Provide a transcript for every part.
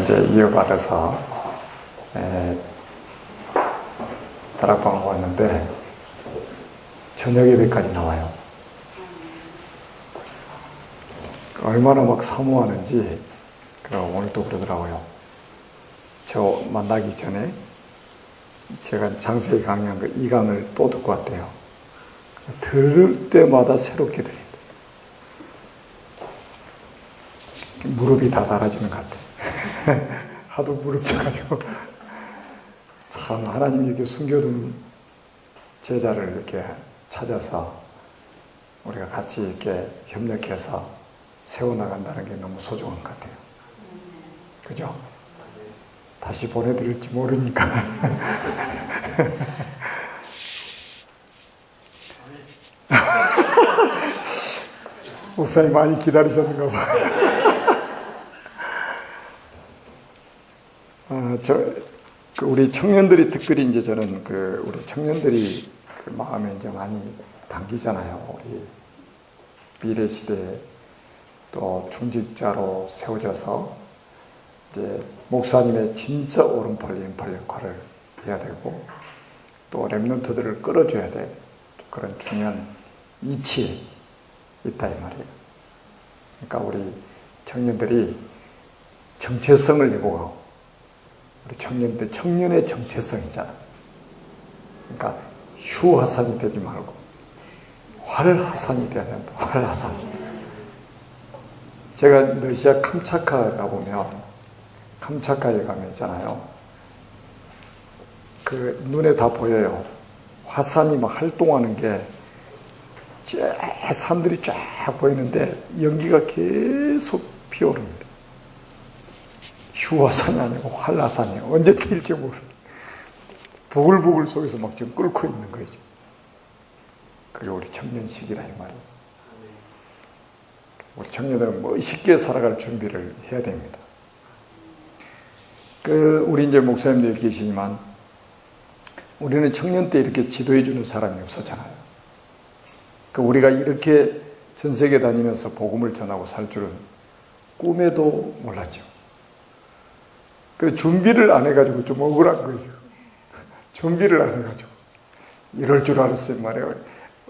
이제 이어받아서 다락방을 왔는데 저녁 예배까지 나와요. 얼마나 막 사모하는지 오늘도 그러더라고요. 저 만나기 전에 제가 장세기 강의한 거 2강을 또 듣고 왔대요. 들을 때마다 새롭게 들린다. 무릎이 다 달아지는 것 같아. 하도 무릎 져가지고. 참 하나님이 이렇게 숨겨둔 제자를 이렇게 찾아서 우리가 같이 이렇게 협력해서 세워나간다는 게 너무 소중한 것 같아요. 그죠? 다시 보내드릴지 모르니까. 목사님 많이 기다리셨는가 봐. 우리 청년들이 특별히 이제 저는 우리 청년들이 마음에 이제 많이 담기잖아요. 우리 미래 시대에 또 중직자로 세워져서 이제 목사님의 진짜 오른팔 왼팔 역할을 해야 되고 또 렘넌트들을 끌어줘야 돼. 그런 중요한 이치에 있다 이 말이에요. 그러니까 우리 청년들이 정체성을 회복하고 우리 청년들 청년의 정체성이잖아. 그러니까 휴화산이 되지 말고 활화산이 돼야 된다. 활화산. 제가 러시아 캄차카 가보면 캄차카에 가면 있잖아요. 눈에 다 보여요. 화산이 막 활동하는 게 산들이 쫙 보이는데 연기가 계속 피어오릅니다. 휴화산이 아니고 활화산이에요. 언제 튈지 모르는 부글부글 속에서 막 지금 끓고 있는 거죠. 그게 우리 청년 시기라 이 말이에요. 우리 청년들은 멋있게 살아갈 준비를 해야 됩니다. 우리 이제 목사님도 계시지만 우리는 청년 때 이렇게 지도해주는 사람이 없었잖아요. 우리가 이렇게 전 세계 다니면서 복음을 전하고 살 줄은 꿈에도 몰랐죠. 그래서 준비를 안 해가지고 좀 억울한 거죠. 준비를 안 해가지고. 이럴 줄 알았어요, 말이에요.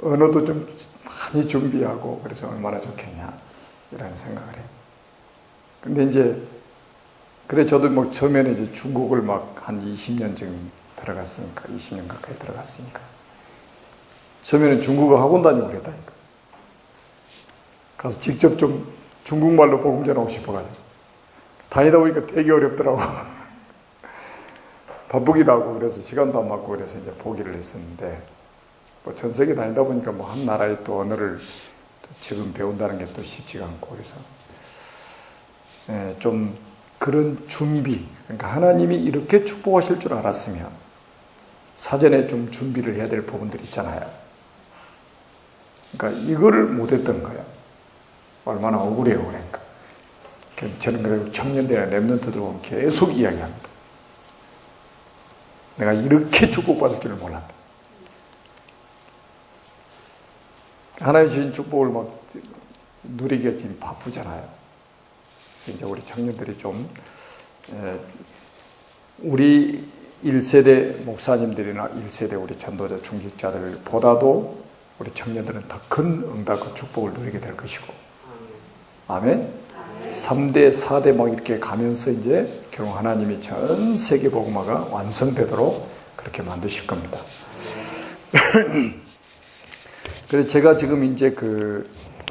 언어도 좀 많이 준비하고, 그래서 얼마나 좋겠냐, 이런 생각을 해요. 근데 이제, 그래, 저도 처음에는 이제 중국을 한 20년 쯤 들어갔으니까, 20년 가까이 들어갔으니까. 처음에는 중국어 학원 다니고 그랬다니까. 가서 직접 좀 중국말로 복음 전하고 싶어가지고. 다니다 보니까 되게 어렵더라고. 바쁘기도 하고 그래서 시간도 안 맞고 그래서 이제 포기를 했었는데 전 세계 다니다 보니까 한 나라의 또 언어를 지금 배운다는 게 또 쉽지가 않고 그래서 좀 그런 준비, 그러니까 하나님이 이렇게 축복하실 줄 알았으면 사전에 좀 준비를 해야 될 부분들이 있잖아요. 그러니까 이거를 못했던 거예요. 얼마나 억울해요, 그러니까. 저는 그래도 청년들이나 렘넌트들 보면 계속 이야기합니다. 내가 이렇게 축복받을 줄을 몰랐다. 하나님 주신 축복을 누리기가 지금 바쁘잖아요. 그래서 이제 우리 청년들이 좀, 우리 1세대 목사님들이나 1세대 우리 전도자 중직자들보다도 우리 청년들은 더 큰 응답과 축복을 누리게 될 것이고. 아멘? 3대, 4대 이렇게 가면서 이제 결국 하나님이 전 세계 복음화가 완성되도록 그렇게 만드실 겁니다. 그래서 제가 지금 이제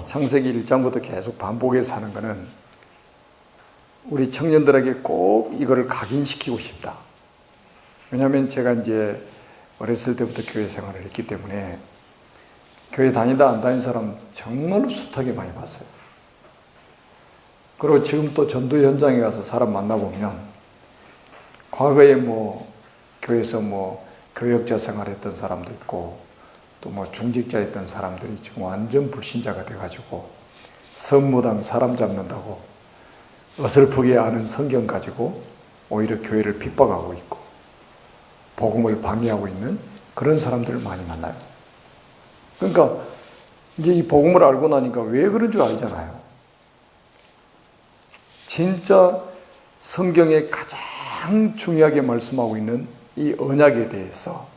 창세기 1장부터 계속 반복해서 하는 거는 우리 청년들에게 꼭 이거를 각인시키고 싶다. 왜냐하면 제가 이제 어렸을 때부터 교회 생활을 했기 때문에 교회 다니다 안 다닌 사람 정말로 숱하게 많이 봤어요. 그리고 지금 또 전도 현장에 가서 사람 만나보면 과거에 교회에서 교역자 생활했던 사람도 있고 또 중직자였던 사람들이 지금 완전 불신자가 돼가지고 성무당 사람 잡는다고 어설프게 아는 성경 가지고 오히려 교회를 핍박하고 있고 복음을 방해하고 있는 그런 사람들을 많이 만나요. 그러니까 이제 이 복음을 알고 나니까 왜 그런 줄 알잖아요. 진짜 성경에 가장 중요하게 말씀하고 있는 이 언약에 대해서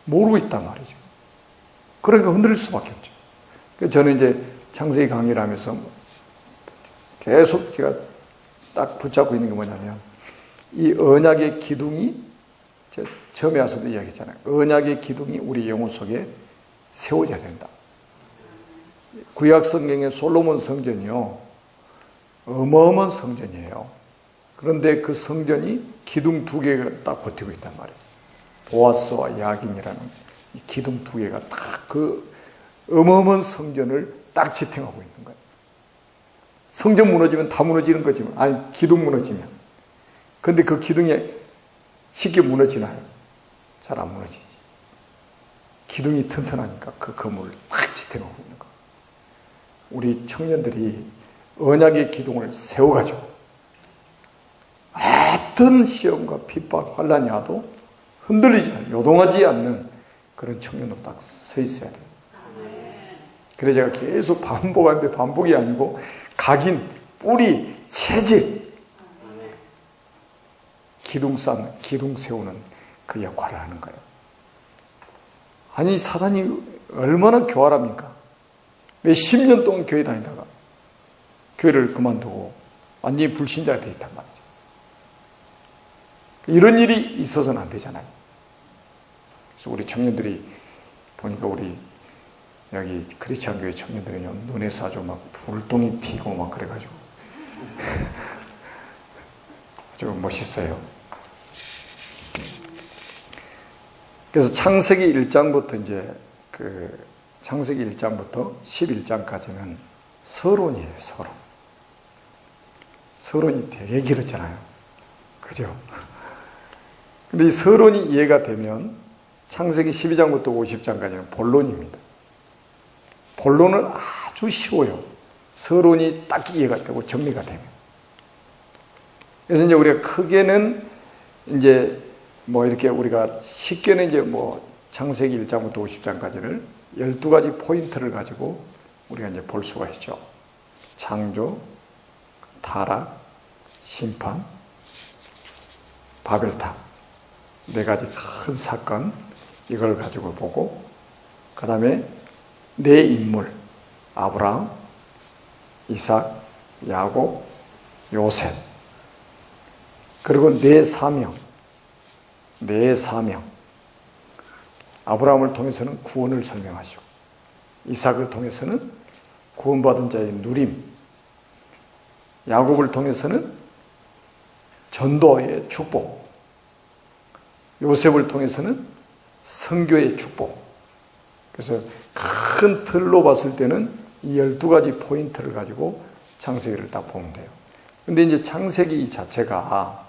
모르고 있단 말이죠. 그러니까 흔들릴 수밖에 없죠. 그래서 저는 이제 창세기 강의를 하면서 계속 제가 딱 붙잡고 있는 게 뭐냐면, 이 언약의 기둥이, 제가 처음에 와서도 이야기했잖아요. 언약의 기둥이 우리 영혼 속에 세워져야 된다. 구약 성경의 솔로몬 성전이요, 어마어마한 성전이에요. 그런데 그 성전이 기둥 두 개가 딱 버티고 있단 말이에요. 보아스와 야긴이라는 이 기둥 두 개가 딱 그 어마어마한 성전을 딱 지탱하고 있는 거예요. 성전 무너지면 다 무너지는 거지만, 아니 기둥 무너지면. 그런데 그 기둥이 쉽게 무너지나요? 잘 안 무너지지. 기둥이 튼튼하니까 그 건물을 딱 지탱하고 있는 거예요. 우리 청년들이 언약의 기둥을 세워가지고 어떤 시험과 핍박, 환난이 와도 흔들리지 않는, 요동하지 않는 그런 청년으로 딱 서 있어야 돼요. 그래서 제가 계속 반복하는데 반복이 아니고 각인, 뿌리, 체질, 기둥 쌓는, 기둥 세우는 그 역할을 하는 거예요. 아니 사단이 얼마나 교활합니까? 몇십 년 동안 교회 다니다가 교회를 그만두고 완전히 불신자가 되어 있단 말이죠. 이런 일이 있어서는 안 되잖아요. 그래서 우리 청년들이 보니까 우리 여기 크리스찬 교회 청년들이 눈에서 아주 막 불똥이 튀고 막 그래가지고 아주 멋있어요. 그래서 창세기 1장부터 이제 창세기 1장부터 11장까지는 서론이에요, 서론. 서론이 되게 길었잖아요. 그죠? 근데 이 서론이 이해가 되면 창세기 12장부터 50장까지는 본론입니다. 본론은 아주 쉬워요. 서론이 딱 이해가 되고 정리가 되면. 그래서 이제 우리가 크게는 이제 뭐 이렇게 우리가 쉽게는 이제 뭐 창세기 1장부터 50장까지를 12가지 포인트를 가지고 우리가 이제 볼 수가 있죠. 창조, 타락, 심판, 바벨탑, 4가지 큰 사건, 이걸 가지고 보고, 그 다음에 네 인물, 아브라함, 이삭, 야곱, 요셉, 그리고 네 사명. 아브라함을 통해서는 구원을 설명하시고, 이삭을 통해서는 구원받은 자의 누림, 야곱을 통해서는 전도의 축복, 요셉을 통해서는 선교의 축복. 그래서 큰 틀로 봤을 때는 이 12가지 포인트를 가지고 창세기를 딱 보면 돼요. 근데 이제 창세기 자체가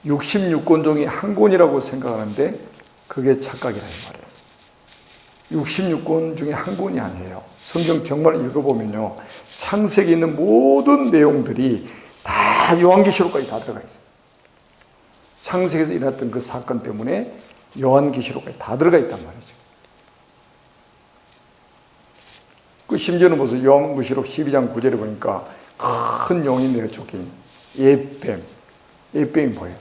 66권 중에 한 권이라고 생각하는데 그게 착각이라는 말이에요. 66권 중에 한 권이 아니에요. 성경 정말 읽어보면요, 창세기에 있는 모든 내용들이 다 요한계시록까지 다 들어가 있어요. 창세기에서 일어났던 그 사건 때문에 요한계시록까지 다 들어가 있단 말이죠. 그 심지어는 무슨 요한계시록 12장 9절에 보니까 큰 용이 내려 쫓긴 옛뱀. 옛뱀이 뭐예요?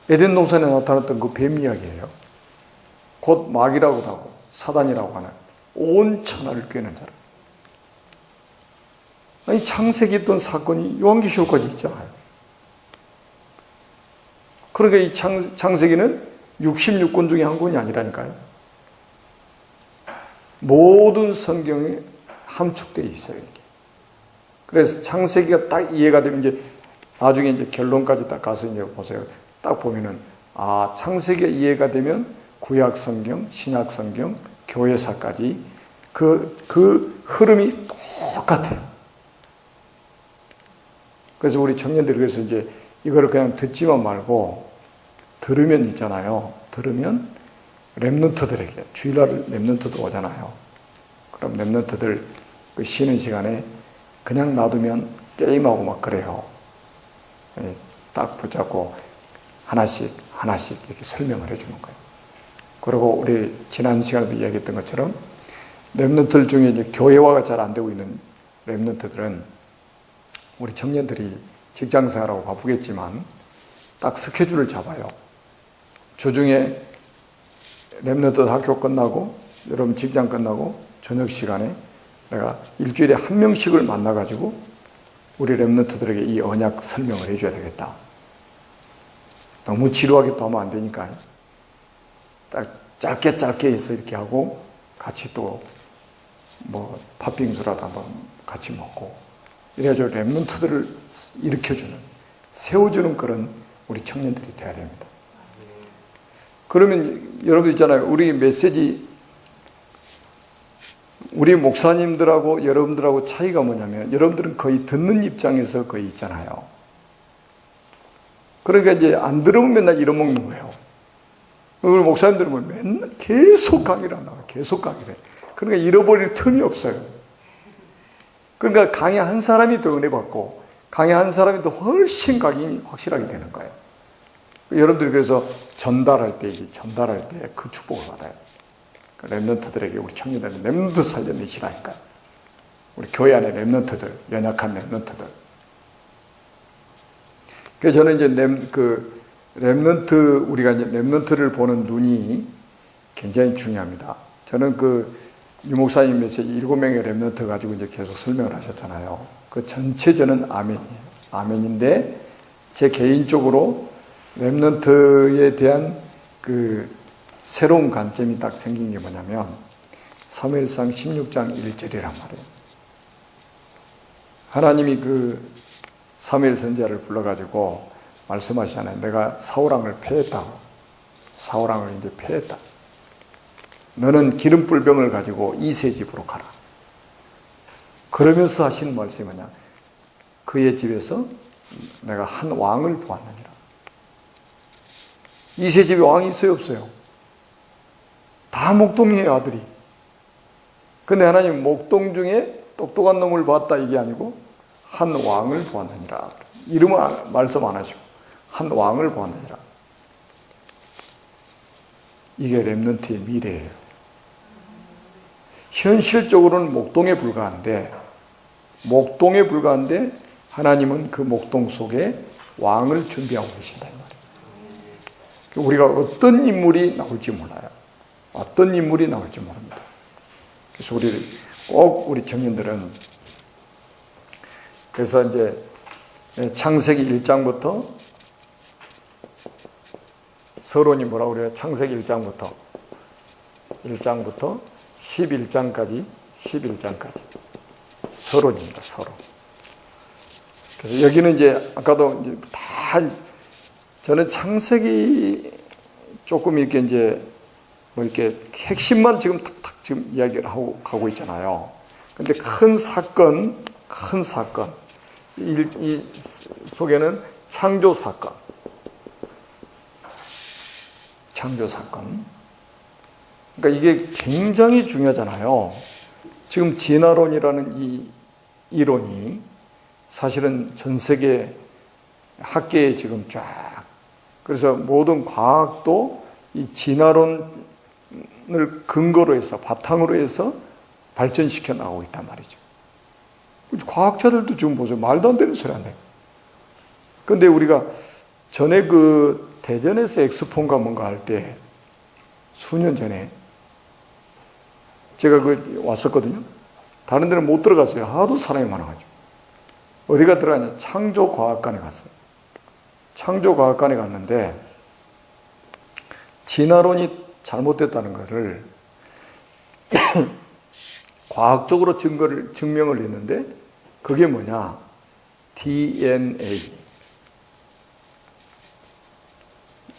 에덴 동산에 나타났던 그 뱀 이야기예요. 곧 마귀라고도 하고 사단이라고 하는 온 천하를 꿰는 자라. 아니 창세기에 있던 사건이 요한계시록까지 있잖아요. 그러니까 이 창세기는 66권 중에 한 권이 아니라니까요. 모든 성경이 함축되어 있어요. 이렇게. 그래서 창세기가 딱 이해가 되면 이제 나중에 이제 결론까지 딱 가서 이제 보세요. 딱 보면은 창세기가 이해가 되면 구약 성경, 신약 성경, 교회사까지 그 흐름이 똑같아요. 그래서 우리 청년들이 그래서 이제 이거를 그냥 듣지만 말고 들으면 있잖아요. 들으면 렘넌트들에게, 주일날 렘넌트도 오잖아요. 그럼 렘넌트들 그 쉬는 시간에 그냥 놔두면 게임하고 막 그래요. 딱 붙잡고 하나씩 이렇게 설명을 해주는 거예요. 그리고 우리 지난 시간에도 이야기했던 것처럼 렘넌트들 중에 이제 교회화가 잘 안 되고 있는 렘넌트들은 우리 청년들이 직장생활하고 바쁘겠지만 딱 스케줄을 잡아요. 주중에 렘넌트 학교 끝나고 여러분 직장 끝나고 저녁 시간에 내가 일주일에 한 명씩을 만나가지고 우리 렘넌트들에게 이 언약 설명을 해줘야 되겠다. 너무 지루하게 또 하면 안 되니까 딱 짧게 해서 이렇게 하고 같이 또 뭐 팥빙수라도 한번 같이 먹고 이래가지고 렘넌트들을 일으켜주는, 세워주는 그런 우리 청년들이 돼야 됩니다. 그러면 여러분 있잖아요. 우리 메시지, 우리 목사님들하고 여러분들하고 차이가 뭐냐면 여러분들은 거의 듣는 입장에서 거의 있잖아요. 그러니까 이제 안 들으면 맨날 잃어먹는 거예요. 우리 목사님들은 뭐 맨날 계속 강의를 한다. 계속 강의를 해. 그러니까 잃어버릴 틈이 없어요. 그러니까 강의 한 사람이 더 은혜 받고 강의 한 사람이 더 훨씬 각인이 확실하게 되는 거예요. 여러분들이 그래서 전달할 때 그 축복을 받아요. 렘넌트들에게, 우리 청년들은 렘넌트 살려내시라니까요. 우리 교회 안에 렘넌트들, 연약한 렘넌트들. 그래서 저는 이제 렘넌트, 우리가 이제 렘넌트를 보는 눈이 굉장히 중요합니다. 저는 유 목사님 메시지 7명의 렘넌트 가지고 이제 계속 설명을 하셨잖아요. 그 전체 저는 아멘이에요. 아멘인데, 제 개인적으로 렘넌트에 대한 새로운 관점이 딱 생긴 게 뭐냐면, 사무엘상 16장 1절이란 말이에요. 하나님이 사무엘 선지자를 불러가지고 말씀하시잖아요. 내가 사울왕을 패했다고. 사울왕을 이제 패했다. 너는 기름불병을 가지고 이세 집으로 가라. 그러면서 하시는 말씀이 뭐냐? 그의 집에서 내가 한 왕을 보았느니라. 이세 집에 왕이 있어요, 없어요? 다 목동이에요, 아들이. 근데 하나님 목동 중에 똑똑한 놈을 봤다 이게 아니고 한 왕을 보았느니라. 이름은 말씀 안 하시고 한 왕을 보았느니라. 이게 렘넌트의 미래예요. 현실적으로는 목동에 불과한데 하나님은 그 목동 속에 왕을 준비하고 계신다 이 말이에요. 우리가 어떤 인물이 나올지 몰라요. 어떤 인물이 나올지 모릅니다. 그래서 우리 청년들은, 그래서 이제 창세기 1장부터 서론이 뭐라고 그래요? 창세기 1장부터 11장까지 서론입니다. 서론. 그래서 여기는 이제 아까도 이제 다 저는 창세기 조금 이렇게 이제 뭐 이렇게 핵심만 지금 탁탁 지금 이야기를 하고 있잖아요. 근데 큰 사건 이 속에는 창조 사건. 그러니까 이게 굉장히 중요하잖아요. 지금 진화론이라는 이 이론이 사실은 전 세계 학계에 지금 쫙, 그래서 모든 과학도 이 진화론을 근거로 해서, 바탕으로 해서 발전시켜 나가고 있단 말이죠. 과학자들도 지금 보세요. 말도 안 되는 소리 안 해요. 근데 우리가 전에 대전에서 엑스폰가 뭔가 할 때 수년 전에 제가 왔었거든요. 다른 데는 못 들어갔어요. 하도 사람이 많아가지고. 어디가 들어가냐? 창조과학관에 갔어요. 창조과학관에 갔는데 진화론이 잘못됐다는 것을 과학적으로 증명을 했는데 그게 뭐냐? DNA.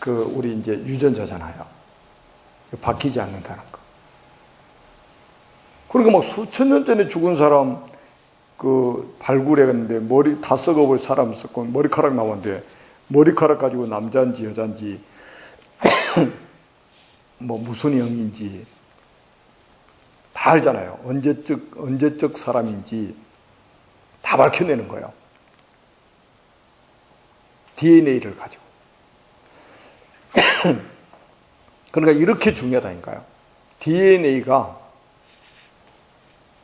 우리 이제 유전자잖아요. 바뀌지 않는다는 거. 그러니까 막 수천 년 전에 죽은 사람 발굴했는데 머리 다 썩어버린 사람 있었고 머리카락 나왔는데 머리카락 가지고 남자인지 여자인지 뭐 무슨 형인지 다 알잖아요. 언제적 사람인지 다 밝혀내는 거예요. DNA를 가지고. 그러니까 이렇게 중요하다니까요. DNA가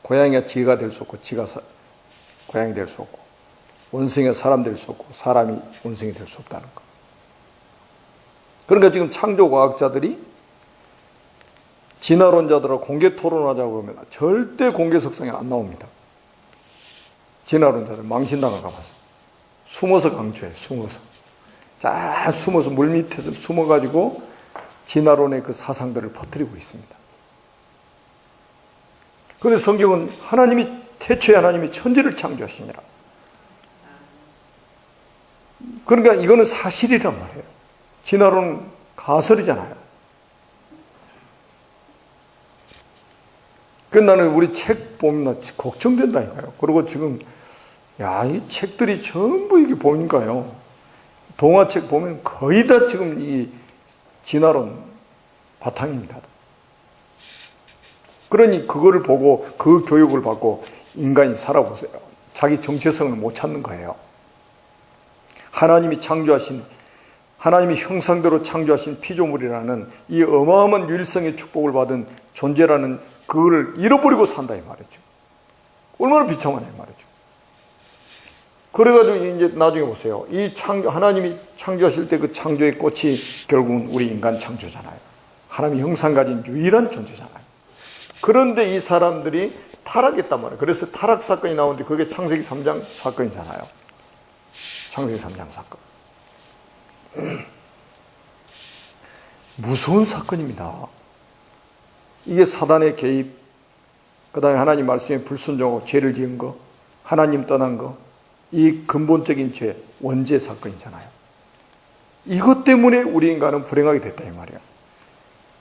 고양이가 지가 될 수 없고 지가 고양이 될 수 없고 원성의 사람 될 수 없고 사람이 원성이 될 수 없다는 거. 그러니까 지금 창조과학자들이 진화론자들하고 공개 토론하자고 그러면 절대 공개석상에 안 나옵니다. 진화론자들 망신당할까 봐서 숨어서 강조해. 숨어서 잘 숨어서 물밑에서 숨어가지고 진화론의 그 사상들을 퍼뜨리고 있습니다. 그런데 성경은 태초에 하나님이 천지를 창조하시니라. 그러니까 이거는 사실이란 말이에요. 진화론은 가설이잖아요. 그래서 나는 우리 책 보면 걱정된다니까요. 그리고 지금 이 책들이 전부 이게 보니까요. 동화책 보면 거의 다 지금 이 진화론 바탕입니다. 그러니 그거를 보고 그 교육을 받고 인간이 살아보세요. 자기 정체성을 못 찾는 거예요. 하나님이 형상대로 창조하신 피조물이라는 이 어마어마한 유일성의 축복을 받은 존재라는 그거를 잃어버리고 산다 이 말이죠. 얼마나 비참하냐 이 말이죠. 그래가지고 이제 나중에 보세요. 하나님이 창조하실 때 그 창조의 꽃이 결국은 우리 인간 창조잖아요. 하나님의 형상 가진 유일한 존재잖아요. 그런데 이 사람들이 타락했단 말이에요. 그래서 타락 사건이 나오는데 그게 창세기 3장 사건이잖아요. 창세기 3장 사건. 무서운 사건입니다. 이게 사단의 개입, 그 다음에 하나님 말씀에 불순종하고 죄를 지은 거, 하나님 떠난 거, 이 근본적인 죄, 원죄 사건이잖아요. 이것 때문에 우리 인간은 불행하게 됐다 이 말이에요.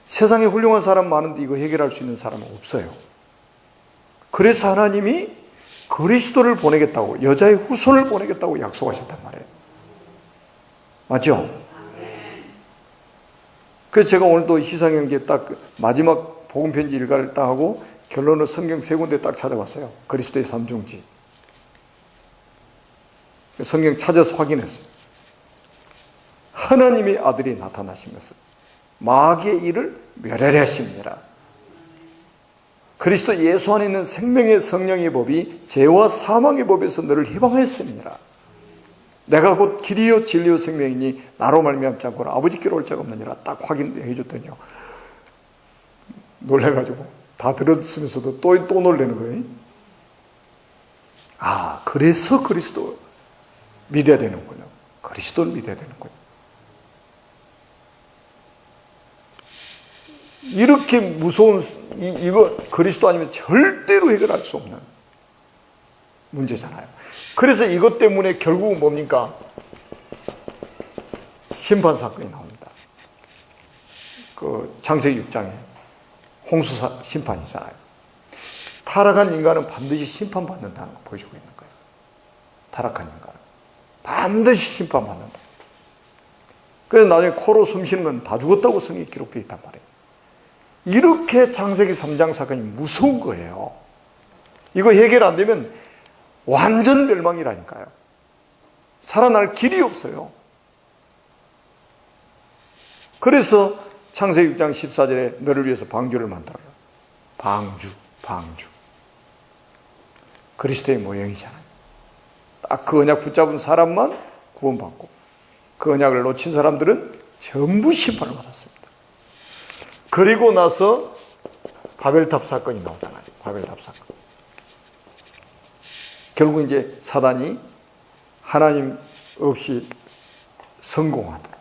세상에 훌륭한 사람 많은데 이거 해결할 수 있는 사람은 없어요. 그래서 하나님이 그리스도를 보내겠다고, 여자의 후손을 보내겠다고 약속하셨단 말이에요. 맞죠? 그래서 제가 오늘도 희상형제 딱 마지막 복음편지 일가를 딱 하고 결론을 성경 3군데 딱 찾아봤어요. 그리스도의 삼중지. 성경 찾아서 확인했어요. 하나님의 아들이 나타나시면서 마귀의 일을 멸하려 하십니다. 그리스도 예수 안에 있는 생명의 성령의 법이 죄와 사망의 법에서 너를 해방하였습니다. 내가 곧 길이요 진리요 생명이니 나로 말미암지 않고는 아버지께로 올 자가 없느니라 딱 확인해 줬더니요. 놀래가지고 다 들었으면서도 또 놀래는 거예요. 그래서 그리스도 믿어야 되는군요. 그리스도를 믿어야 되는군요. 이렇게 무서운 이거 그리스도 아니면 절대로 해결할 수 없는 문제잖아요. 그래서 이것 때문에 결국은 뭡니까? 심판 사건이 나옵니다. 그 창세기 6장에 홍수 심판이잖아요. 타락한 인간은 반드시 심판받는다는 거 보여주고 있는 거예요. 타락한 인간은 반드시 심판받는다. 그래서 나중에 코로 숨 쉬는 건 다 죽었다고 성경에 기록되어 있단 말이에요. 이렇게 창세기 3장 사건이 무서운 거예요. 이거 해결 안 되면 완전 멸망이라니까요. 살아날 길이 없어요. 그래서 창세기 6장 14절에 너를 위해서 방주를 만들어요. 방주. 그리스도의 모형이잖아요. 딱 그 언약 붙잡은 사람만 구원받고 그 언약을 놓친 사람들은 전부 심판을 받았습니다. 그리고 나서 바벨탑 사건이 나오잖아요. 바벨탑 사건. 결국 이제 사단이 하나님 없이 성공하도록,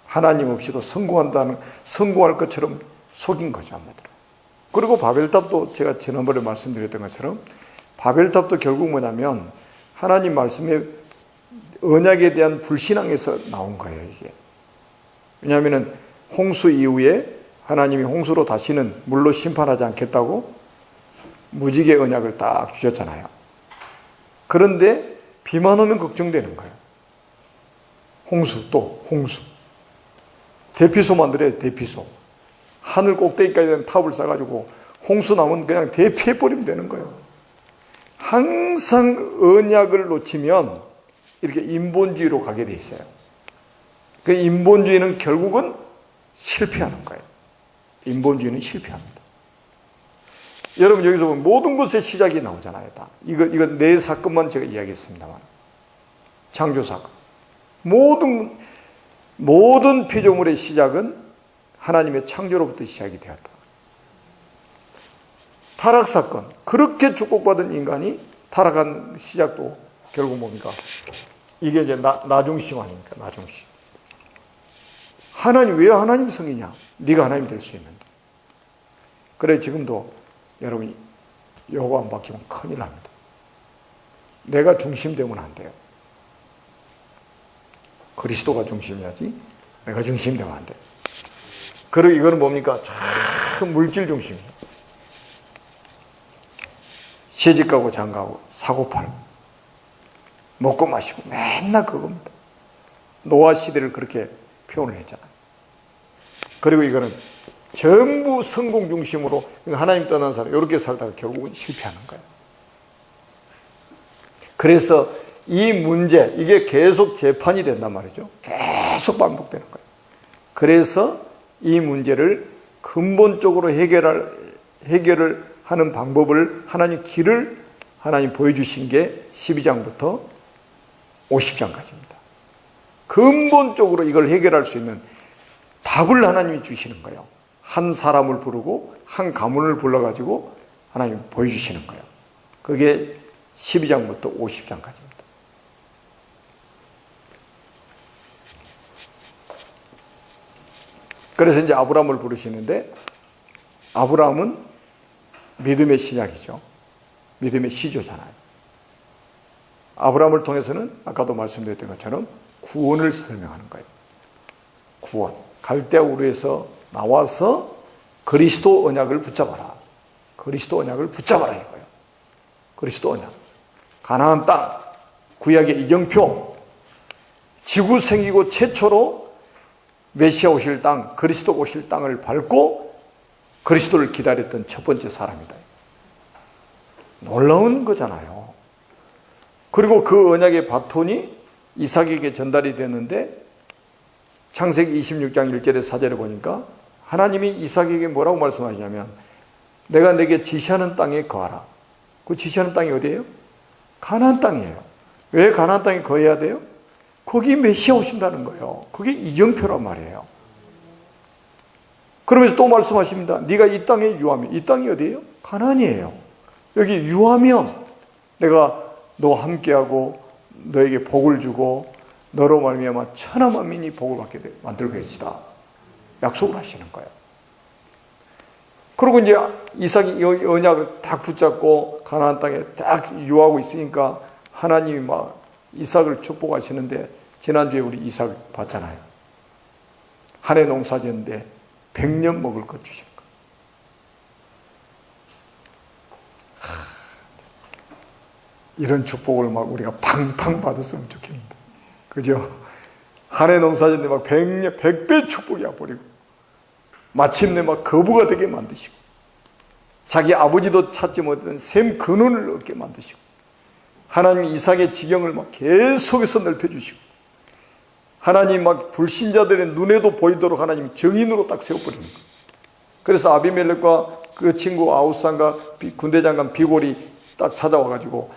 하나님 없이도 성공할 것처럼 속인 거죠, 아무래도. 그리고 바벨탑도 제가 지난번에 말씀드렸던 것처럼 바벨탑도 결국 뭐냐면 하나님 말씀의 언약에 대한 불신앙에서 나온 거예요, 이게. 왜냐하면 홍수 이후에 하나님이 홍수로 다시는 물로 심판하지 않겠다고 무지개 언약을 딱 주셨잖아요. 그런데 비만 오면 걱정되는 거예요. 홍수. 대피소 만들어야 대피소. 하늘 꼭대기까지 되는 탑을 쌓아가지고 홍수 나면 그냥 대피해버리면 되는 거예요. 항상 언약을 놓치면 이렇게 인본주의로 가게 돼 있어요. 그 인본주의는 결국은 실패하는 거예요. 인본주의는 실패합니다. 여러분 여기서 보면 모든 것의 시작이 나오잖아요. 다. 이거 네 사건만 제가 이야기했습니다만. 창조 사건. 모든 피조물의 시작은 하나님의 창조로부터 시작이 되었다. 타락 사건. 그렇게 축복받은 인간이 타락한 시작도 결국 뭡니까? 이게 이제 나중심 아닙니까? 나중심. 하나님, 왜 하나님 성이냐? 네가 하나님 될 수 있는데. 그래, 지금도 여러분이 요거 안 바뀌면 큰일 납니다. 내가 중심되면 안 돼요. 그리스도가 중심이야지 내가 중심되면 안 돼요. 그리고 이거는 뭡니까? 참 물질 중심이에요. 시집가고 장가고 사고팔고 먹고 마시고 맨날 그겁니다. 노아 시대를 그렇게 표현을 했잖아요. 그리고 이거는 전부 성공 중심으로 하나님 떠난 사람 이렇게 살다가 결국은 실패하는 거예요. 그래서 이 문제 이게 계속 재판이 된단 말이죠. 계속 반복되는 거예요. 그래서 이 문제를 근본적으로 해결을 하는 방법을 하나님 길을 하나님 보여주신 게 12장부터 50장까지입니다. 근본적으로 이걸 해결할 수 있는 답을 하나님이 주시는 거예요. 한 사람을 부르고 한 가문을 불러가지고 하나님이 보여주시는 거예요. 그게 12장부터 50장까지입니다. 그래서 이제 아브라함을 부르시는데 아브라함은 믿음의 신약이죠. 믿음의 시조잖아요. 아브라함을 통해서는 아까도 말씀드렸던 것처럼 구원을 설명하는 거예요. 구원. 갈대아 우르에서 나와서 그리스도 언약을 붙잡아라. 그리스도 언약을 붙잡아라 이거예요. 그리스도 언약. 가나안 땅, 구약의 이정표, 지구 생기고 최초로 메시아 오실 땅, 그리스도 오실 땅을 밟고 그리스도를 기다렸던 첫 번째 사람이다. 놀라운 거잖아요. 그리고 그 언약의 바톤이 이삭에게 전달이 됐는데 창세기 26장 1절의 사절을 보니까 하나님이 이삭에게 뭐라고 말씀하시냐면 내가 내게 지시하는 땅에 거하라. 그 지시하는 땅이 어디예요? 가나안 땅이에요. 왜 가나안 땅에 거해야 돼요? 거기 메시아 오신다는 거예요. 그게 이정표란 말이에요. 그러면서 또 말씀하십니다. 네가 이 땅에 유하면, 이 땅이 어디예요? 가나안이에요. 여기 유하면 내가 너와 함께하고 너에게 복을 주고 너로 말미암아 천하 만민이 복을 받게 만들 것이다. 약속을 하시는 거예요. 그리고 이제 이삭이 언약을 딱 붙잡고 가나안 땅에 딱 유하고 있으니까 하나님이 막 이삭을 축복하시는데 지난주에 우리 이삭 봤잖아요. 한 해 농사 지었는데 100년 먹을 것 주신 거. 이런 축복을 막 우리가 팡팡 받았으면 좋겠는데. 그죠? 한 해 농사 지었는데 막 100배 축복이 와버리고 마침내 막 거부가 되게 만드시고 자기 아버지도 찾지 못했던 샘 근원을 얻게 만드시고 하나님이 이삭의 지경을 막 계속해서 넓혀주시고 하나님 막 불신자들의 눈에도 보이도록 하나님이 정인으로 딱 세워버리는 거예요. 그래서 아비멜렉과 그 친구 아우산과 군대장관 비골이 딱 찾아와가지고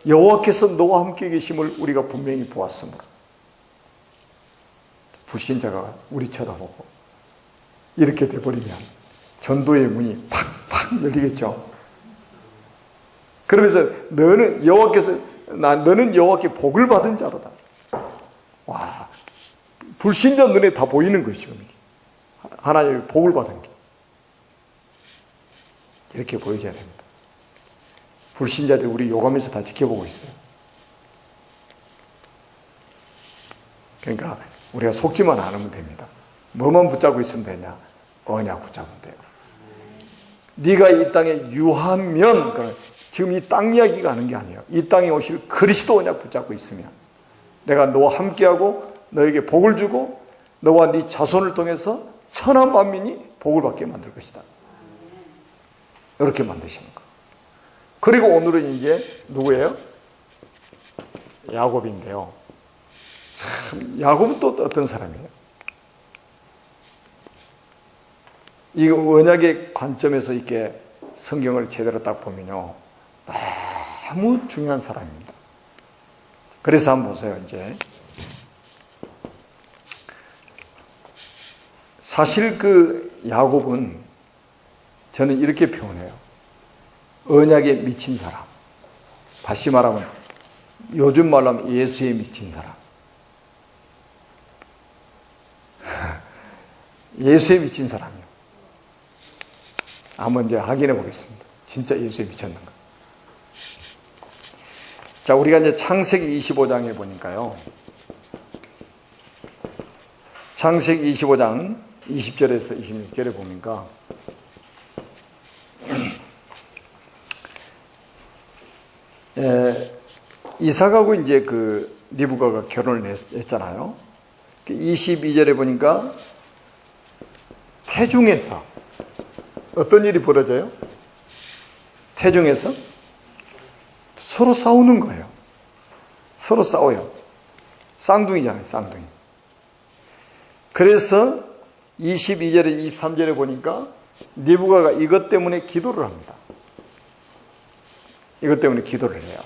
여호와께서 너와 함께 계심을 우리가 분명히 보았으므로 불신자가 우리 쳐다보고 이렇게 돼버리면 전도의 문이 팍팍 열리겠죠. 그러면서 너는 여호와께 복을 받은 자로다. 와, 불신자 눈에 다 보이는 것이죠. 하나님의 복을 받은 게 이렇게 보여줘야 됩니다. 불신자들이 우리 요감에서 다 지켜보고 있어요. 그러니까 우리가 속지만 않으면 됩니다. 뭐만 붙잡고 있으면 되냐? 언약 붙잡으면 돼요. 네가 이 땅에 유하면, 지금 이 땅 이야기가 하는 게 아니에요. 이 땅에 오실 그리스도 언약 붙잡고 있으면 내가 너와 함께하고 너에게 복을 주고 너와 네 자손을 통해서 천하 만민이 복을 받게 만들 것이다. 이렇게 만드시는 거. 그리고 오늘은 이제 누구예요? 야곱인데요. 참 야곱은 또 어떤 사람이에요? 이 언약의 관점에서 이렇게 성경을 제대로 딱 보면요, 너무 중요한 사람입니다. 그래서 한번 보세요. 이제 사실 그 야곱은 저는 이렇게 표현해요. 언약에 미친 사람. 다시 말하면 요즘 말로 하면 예수에 미친 사람. 예수에 미친 사람이요. 한번 이제 확인해 보겠습니다. 진짜 예수에 미쳤는가. 자, 우리가 이제 창세기 25장에 보니까요. 창세기 25장 20절에서 26절에 보니까 이삭하고 이제 그 리브가가 결혼을 했잖아요. 22절에 보니까 태중에서 어떤 일이 벌어져요? 태중에서 서로 싸우는 거예요. 서로 싸워요. 쌍둥이잖아요, 쌍둥이. 그래서 22절에 23절에 보니까 리브가가 이것 때문에 기도를 합니다. 이것 때문에 기도를 해요.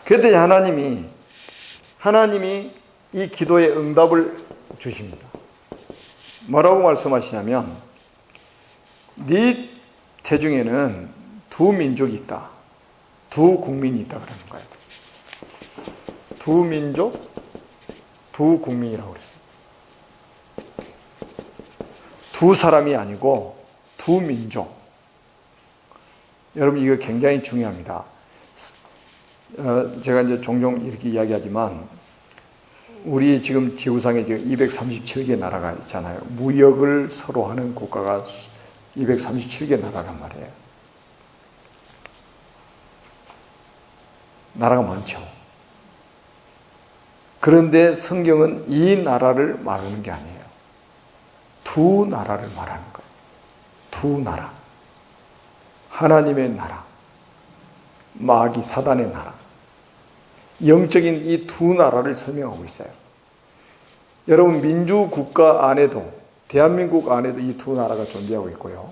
그때 하나님이 이 기도에 응답을 주십니다. 뭐라고 말씀하시냐면 네 태중에는 두 민족이 있다. 두 국민이 있다 그러는 거예요. 두 민족, 두 국민이라고 그랬어요. 두 사람이 아니고 두 민족. 여러분 이거 굉장히 중요합니다. 제가 이제 종종 이렇게 이야기하지만 우리 지금 지구상에 지금 237개 나라가 있잖아요. 무역을 서로 하는 국가가 237개 나라란 말이에요. 나라가 많죠. 그런데 성경은 이 나라를 말하는 게 아니에요. 두 나라를 말하는 거예요. 두 나라. 하나님의 나라. 마귀 사단의 나라. 영적인 이 두 나라를 설명하고 있어요. 여러분 민주국가 안에도 대한민국 안에도 이 두 나라가 존재하고 있고요.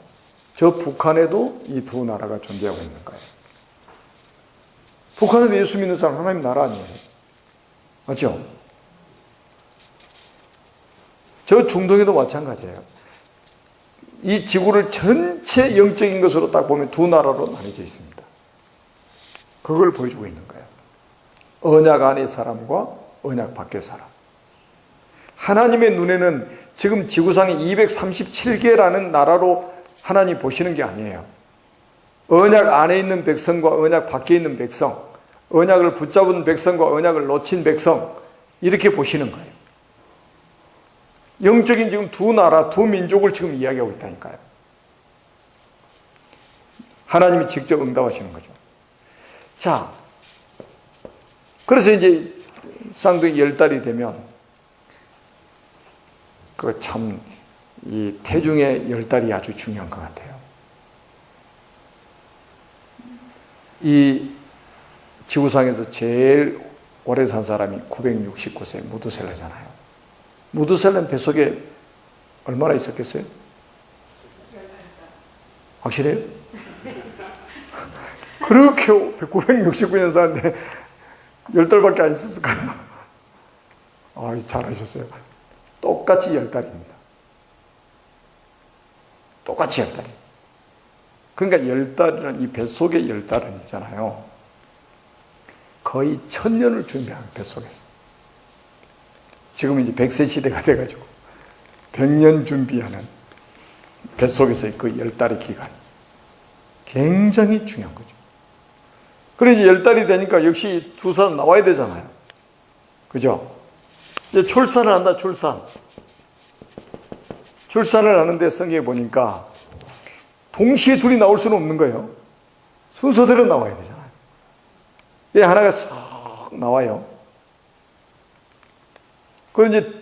저 북한에도 이 두 나라가 존재하고 있는 거예요. 북한에도 예수 믿는 사람 하나님 나라 아니에요. 맞죠? 저 중동에도 마찬가지예요. 이 지구를 전체 영적인 것으로 딱 보면 두 나라로 나뉘어져 있습니다. 그걸 보여주고 있는 거예요. 언약 안의 사람과 언약 밖의 사람. 하나님의 눈에는 지금 지구상에 237개라는 나라로 하나님 보시는 게 아니에요. 언약 안에 있는 백성과 언약 밖에 있는 백성, 언약을 붙잡은 백성과 언약을 놓친 백성, 이렇게 보시는 거예요. 영적인 지금 두 나라, 두 민족을 지금 이야기하고 있다니까요. 하나님이 직접 응답하시는 거죠. 자, 그래서 이제 쌍둥이 10달이 되면 그 참 이 태중의 10달이 아주 중요한 것 같아요. 이 지구상에서 제일 오래 산 사람이 969세 무드셀라잖아요. 무드셀라는 뱃속에 얼마나 있었겠어요? 확실해요? 그렇게 969년 사는데 10달밖에 안 있었을까요? 잘하셨어요. 똑같이 10달입니다. 똑같이 10달이. 그러니까 10달이라는 이 뱃속의 10달은 있잖아요. 거의 1000년을 준비한 뱃속에서. 지금 이제 100세 시대가 돼가지고 100년 준비하는 뱃속에서의 그 10달의 기간. 굉장히 중요한 거죠. 그래 이제 10달이 되니까 역시 두 사람 나와야 되잖아요. 그죠? 이제 출산을 한다, 출산. 출산을 하는데 성경에 보니까 동시에 둘이 나올 수는 없는 거예요. 순서대로 나와야 되잖아요. 얘 하나가 싹 나와요. 그럼 이제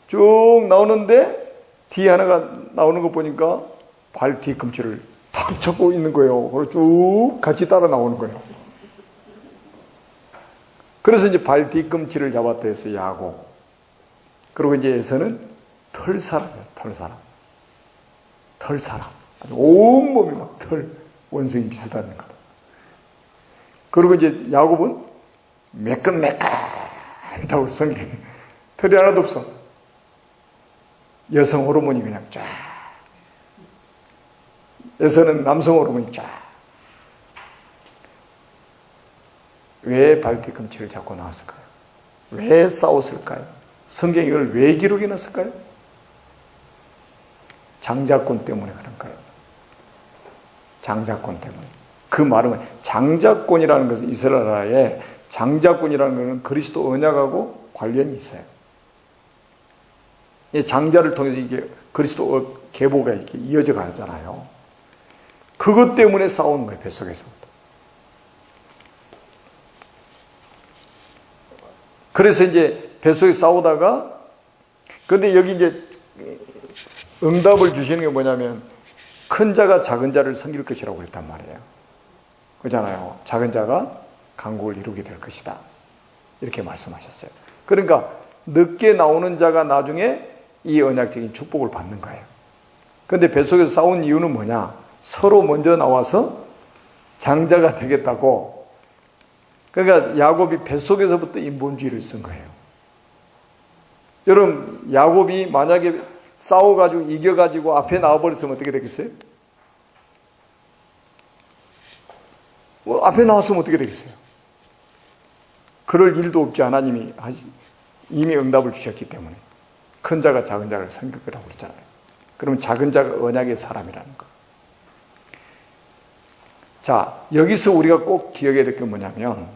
쭉 나오는데 뒤에 하나가 나오는 거 보니까 발 뒤꿈치를 탁 잡고 있는 거예요. 그걸 쭉 같이 따라 나오는 거예요. 그래서 이제 발 뒤꿈치를 잡았다 해서 야곱. 그리고 이제 에서는 털사람이에요. 털사람. 털 사람. 온몸이 막 털, 원숭이 비슷한 거. 그리고 이제 야곱은 매끈매끈하다고 성경에 털이 하나도 없어. 여성 호르몬이 그냥 쫙. 에서는 남성 호르몬이 쫙. 왜 발뒤꿈치를 잡고 나왔을까요? 왜 싸웠을까요? 성경이 이걸 왜 기록해 놨을까요? 장자권 때문에 그런가요? 장자권 때문에. 그 말은 장자권이라는 것은 이스라엘 나라에 장자권이라는 것은 그리스도 언약하고 관련이 있어요. 장자를 통해서 이게 그리스도 계보가 이렇게 이어져 가잖아요. 그것 때문에 싸우는 거예요, 뱃속에서부터. 그래서 이제 뱃속에서 싸우다가, 근데 여기 이제 응답을 주시는 게 뭐냐면, 큰 자가 작은 자를 섬길 것이라고 그랬단 말이에요. 그잖아요. 작은 자가 강국을 이루게 될 것이다. 이렇게 말씀하셨어요. 그러니까 늦게 나오는 자가 나중에 이 언약적인 축복을 받는 거예요. 그런데 뱃속에서 싸운 이유는 뭐냐? 서로 먼저 나와서 장자가 되겠다고. 그러니까 야곱이 뱃속에서부터 인본주의를 쓴 거예요. 여러분, 야곱이 만약에 싸워가지고 이겨가지고 앞에 나와버렸으면 어떻게 되겠어요? 앞에 나왔으면 어떻게 되겠어요? 그럴 일도 없지. 하나님이 이미 응답을 주셨기 때문에. 큰 자가 작은 자를 섬길 거라고 그랬잖아요. 그러면 작은 자가 언약의 사람이라는 거. 자, 여기서 우리가 꼭 기억해야 될 게 뭐냐면,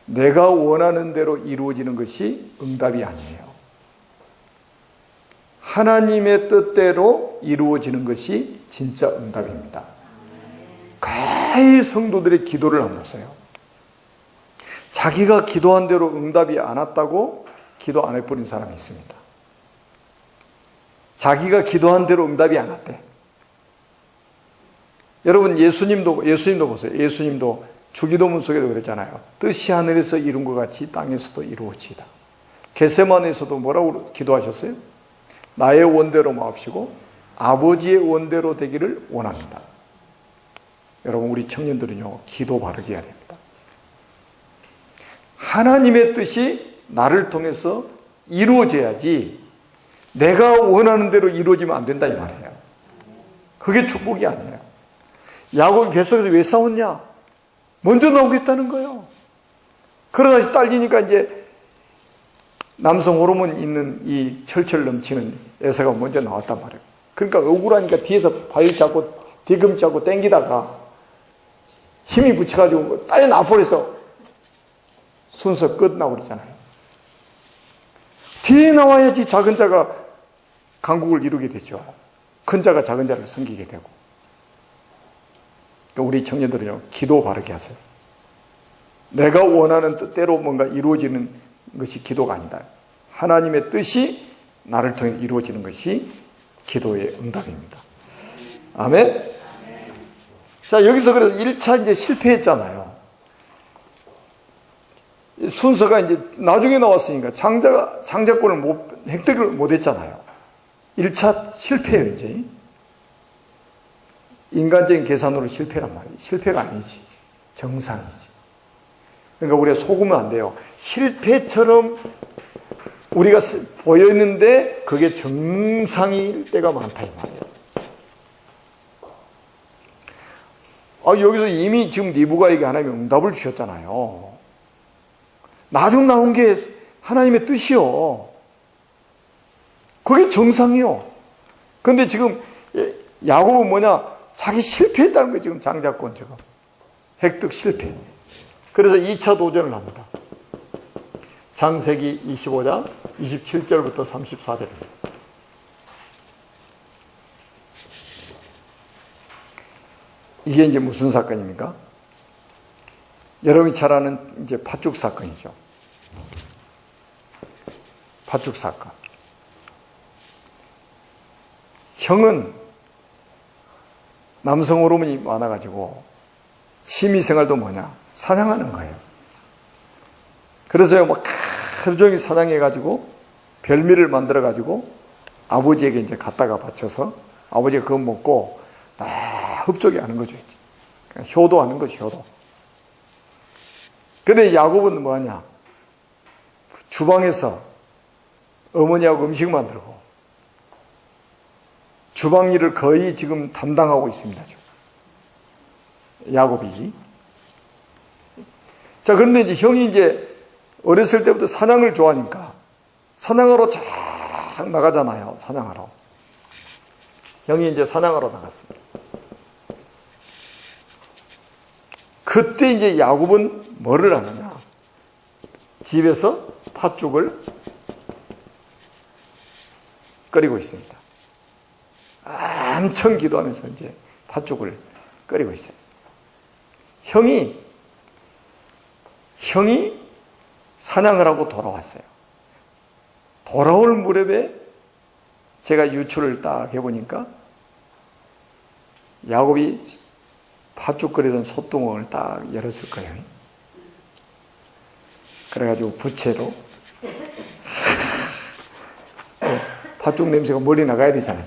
내가 원하는 대로 이루어지는 것이 응답이 아니에요. 하나님의 뜻대로 이루어지는 것이 진짜 응답입니다. 거의 성도들의 기도를 한번 보세요. 자기가 기도한 대로 응답이 안 왔다고 기도 안 해버린 사람이 있습니다. 자기가 기도한 대로 응답이 안 왔대. 여러분, 예수님도 보세요. 예수님도 주기도문 속에도 그랬잖아요. 뜻이 하늘에서 이룬 것 같이 땅에서도 이루어지이다. 겟세마네에서도 뭐라고 기도하셨어요? 나의 원대로 마옵시고 아버지의 원대로 되기를 원합니다. 여러분, 우리 청년들은요, 기도 바르게 해야 됩니다. 하나님의 뜻이 나를 통해서 이루어져야지 내가 원하는 대로 이루어지면 안 된다 이 말이에요. 그게 축복이 아니에요. 야곱이 뱃속에서 왜 싸웠냐? 먼저 나오겠다는 거예요. 그러다 딸리니까 이제 남성 호르몬 있는 이 철철 넘치는 에서가 먼저 나왔단 말이에요. 그러니까 억울하니까 뒤에서 발 잡고 뒤꿈치 잡고 당기다가 힘이 붙여가지고 딸려 나버려서 순서 끝나고 그랬잖아요. 뒤에 나와야지 작은 자가 강국을 이루게 되죠. 큰 자가 작은 자를 섬기게 되고. 그러니까 우리 청년들은요, 기도 바르게 하세요. 내가 원하는 뜻대로 뭔가 이루어지는 것이 기도가 아니다. 하나님의 뜻이 나를 통해 이루어지는 것이 기도의 응답입니다. 아멘? 자, 여기서 그래서 1차 이제 실패했잖아요. 순서가 이제 나중에 나왔으니까 장자권을 획득을 못 했잖아요. 1차 실패예요, 이제. 인간적인 계산으로 실패란 말이에요. 실패가 아니지. 정상이지. 그러니까 우리가 속으면 안 돼요. 실패처럼 우리가 보였는데 그게 정상일 때가 많다 이 말이에요. 여기서 이미 지금 니부가에게 하나님이 응답을 주셨잖아요. 나중 나온 게 하나님의 뜻이요. 그게 정상이요. 그런데 지금 야곱은 뭐냐? 자기 실패했다는 거예요. 지금 장자권 지금 획득 실패. 그래서 2차 도전을 합니다. 창세기 25장 27절부터 34절입니다. 이게 이제 무슨 사건입니까? 여러분이 잘 아는 이제 팥죽 사건이죠. 팥죽 사건. 형은 남성 호르몬이 많아가지고 취미생활도 뭐냐? 사냥하는 거예요. 그래서 막 하루 종일 사냥해가지고 별미를 만들어가지고 아버지에게 이제 갖다가 바쳐서 아버지가 그거 먹고 다 흡족해 하는 거죠. 그냥 효도하는 거죠, 효도. 근데 야곱은 뭐하냐? 주방에서 어머니하고 음식 만들고 주방 일을 거의 지금 담당하고 있습니다, 지금. 야곱이. 자, 그런데 이제 형이 이제 어렸을 때부터 사냥을 좋아하니까 사냥하러 쫙 나가잖아요, 사냥하러. 형이 이제 사냥하러 나갔습니다. 그때 이제 야곱은 뭐를 하느냐? 집에서 팥죽을 끓이고 있습니다. 엄청 기도하면서 이제 팥죽을 끓이고 있어요. 형이 사냥을 하고 돌아왔어요. 돌아올 무렵에 제가 유추를 딱 해보니까 야곱이 팥죽 끓이던 솥구멍을 딱 열었을 거예요. 그래가지고 부채로 팥죽 냄새가 멀리 나가야 되잖아요.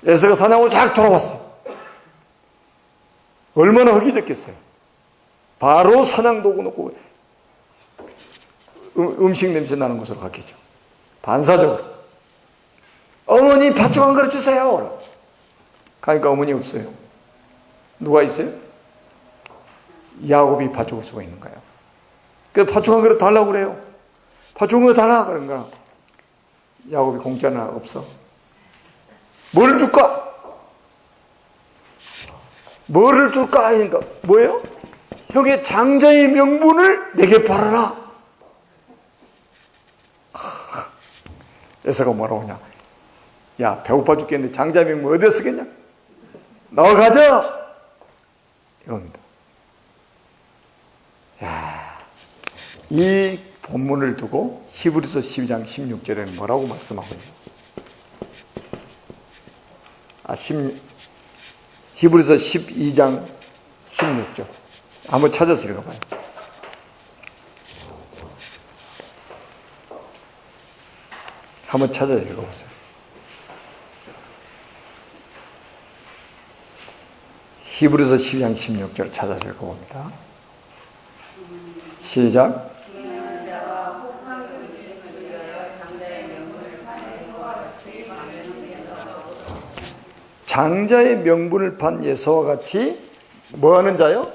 에서가 사냥하고 쫙 돌아왔어요. 얼마나 허기졌겠어요. 바로 사냥도구 놓고 음식 냄새 나는 곳으로 갔겠죠. 반사적으로. 어머니 팥죽 한 그릇 주세요. 가니까 어머니 없어요. 누가 있어요? 야곱이 팥죽을 쓰고 있는 거예요. 그래서 팥죽 한 그릇 달라고 그래요. 팥죽 한 그릇 달라 그런가. 야곱이 공짜는 없어. 뭘 줄까? 뭐를 줄까? 하니까 뭐예요? 형의 장자의 명분을 내게 팔아라. 에서가 뭐라고 하냐? 야, 배고파 죽겠는데 장자의 명분 어디에 쓰겠냐? 나와 가자. 이겁니다. 야, 이 본문을 두고 히브리서 12장 16절에는 뭐라고 말씀하고 있냐? 히브리서 12장 16절. 한번 찾아서 읽어봐요. 한번 찾아서 읽어보세요. 히브리서 12장 16절 찾아서 읽어봅니다. 시작. 장자의 명분을 판 예서와 같이 뭐하는 자요?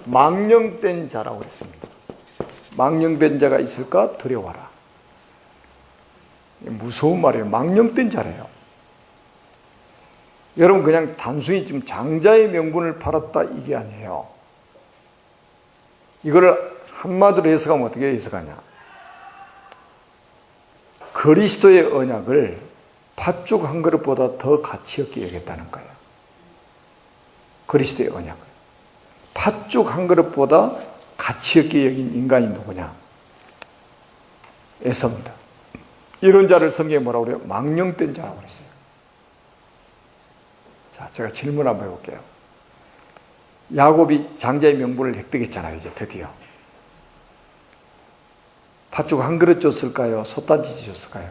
망령된 자라고 했습니다. 망령된 자가 있을까 두려워라. 무서운 말이에요. 망령된 자래요. 여러분 그냥 단순히 지금 장자의 명분을 팔았다 이게 아니에요. 이거를 한마디로 해석하면 어떻게 해석하냐? 그리스도의 언약을 팥죽 한 그릇보다 더 가치 있게 여겼다는 거예요. 그리스도의 언약을. 팥죽 한 그릇보다 가치 있게 여긴 인간이 누구냐? 에서입니다. 이런 자를 성경에 뭐라고 그래요? 망령된 자라고 그랬어요. 자, 제가 질문 한번 해볼게요. 야곱이 장자의 명분을 획득했잖아요, 이제 드디어. 팥죽 한 그릇 줬을까요? 솥단지 줬을까요?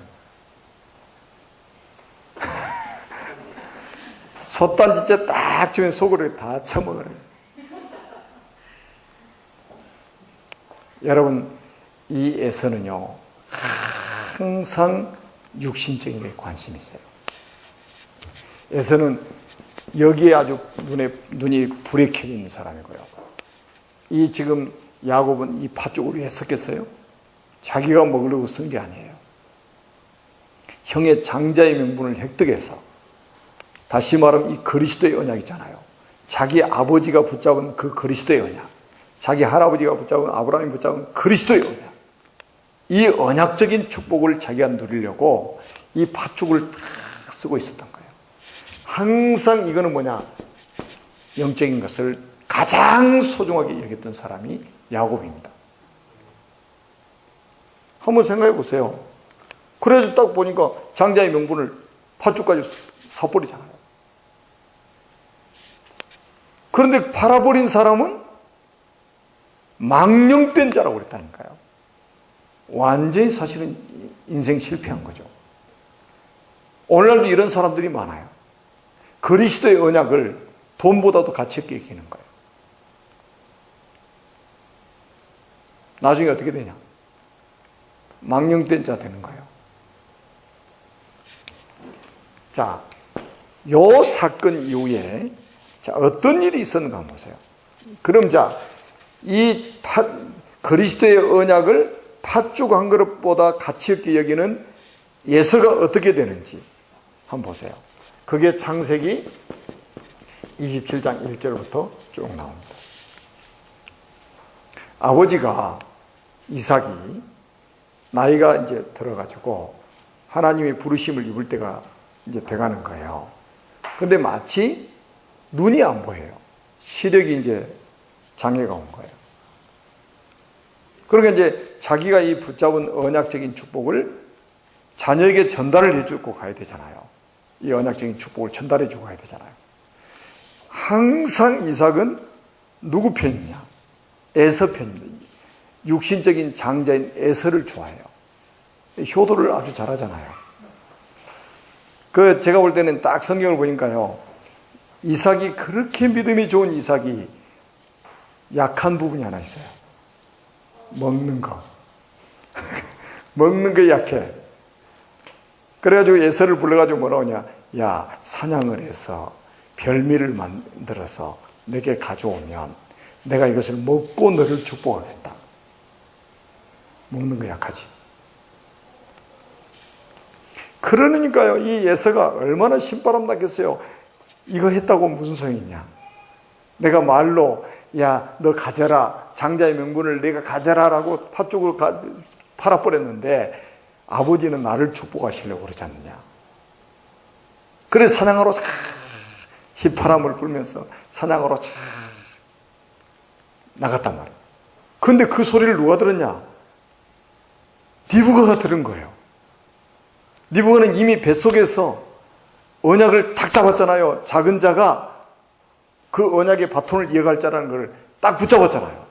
솥단지째 딱 주면 속으로 다 처먹어요. 여러분, 이 에서는요, 항상 육신적인 게 관심이 있어요. 에서는 여기에 아주 눈이 불에 켜져 있는 사람이고요. 이 지금 야곱은 이 팥죽을 왜 섞였어요? 자기가 먹으려고 쓴 게 아니에요. 형의 장자의 명분을 획득해서, 다시 말하면 이 그리스도의 언약이잖아요. 자기 아버지가 붙잡은 그 그리스도의 언약, 자기 할아버지가 붙잡은, 아브라함이 붙잡은 그리스도의 언약, 이 언약적인 축복을 자기가 누리려고 이 팥죽을 탁 쓰고 있었던 거예요. 항상 이거는 뭐냐? 영적인 것을 가장 소중하게 여겼던 사람이 야곱입니다. 한번 생각해 보세요. 그래서 딱 보니까 장자의 명분을 팥죽까지 사버리잖아요. 그런데 팔아버린 사람은 망령된 자라고 그랬다니까요. 완전히 사실은 인생 실패한 거죠. 오늘날도 이런 사람들이 많아요. 그리스도의 언약을 돈보다도 가치 있게 여기는 거예요. 나중에 어떻게 되냐? 망령된 자 되는 거예요. 자, 요 사건 이후에 자, 어떤 일이 있었는가 한번 보세요. 그럼 자, 그리스도의 언약을 팥죽 한 그릇보다 가치 있게 여기는 예서가 어떻게 되는지 한번 보세요. 그게 창세기 27장 1절부터 쭉 나옵니다. 아버지가 이삭이 나이가 이제 들어가지고 하나님의 부르심을 입을 때가 이제 돼가는 거예요. 근데 마치 눈이 안 보여요. 시력이 이제 장애가 온 거예요. 그러니까 이제 자기가 이 붙잡은 언약적인 축복을 자녀에게 전달을 해주고 가야 되잖아요. 이 언약적인 축복을 전달해주고 가야 되잖아요. 항상 이삭은 누구 편이냐? 에서 편입니다. 육신적인 장자인 에서를 좋아해요. 효도를 아주 잘하잖아요. 제가 볼 때는 딱 성경을 보니까요, 이삭이 그렇게 믿음이 좋은 이삭이 약한 부분이 하나 있어요. 먹는 거. 먹는 게 약해. 그래가지고 에서를 불러가지고 뭐라고 하냐? 야, 사냥을 해서 별미를 만들어서 내게 가져오면 내가 이것을 먹고 너를 축복하겠다. 먹는 거 약하지. 그러니까요, 이 에서가 얼마나 신바람 났겠어요. 이거 했다고 무슨 소용이 있냐? 내가 말로 야, 너 가져라. 장자의 명분을 내가 가져라라고 팥죽을 팔아버렸는데 아버지는 나를 축복하시려고 그러지 않느냐. 그래서 사냥하러 휘파람을 불면서 사냥하러 나갔단 말이에요. 근데 그 소리를 누가 들었냐? 리브가가 들은 거예요. 리브가는 이미 뱃속에서 언약을 탁 잡았잖아요. 작은 자가 그 언약의 바톤을 이어갈 자라는 걸 딱 붙잡았잖아요.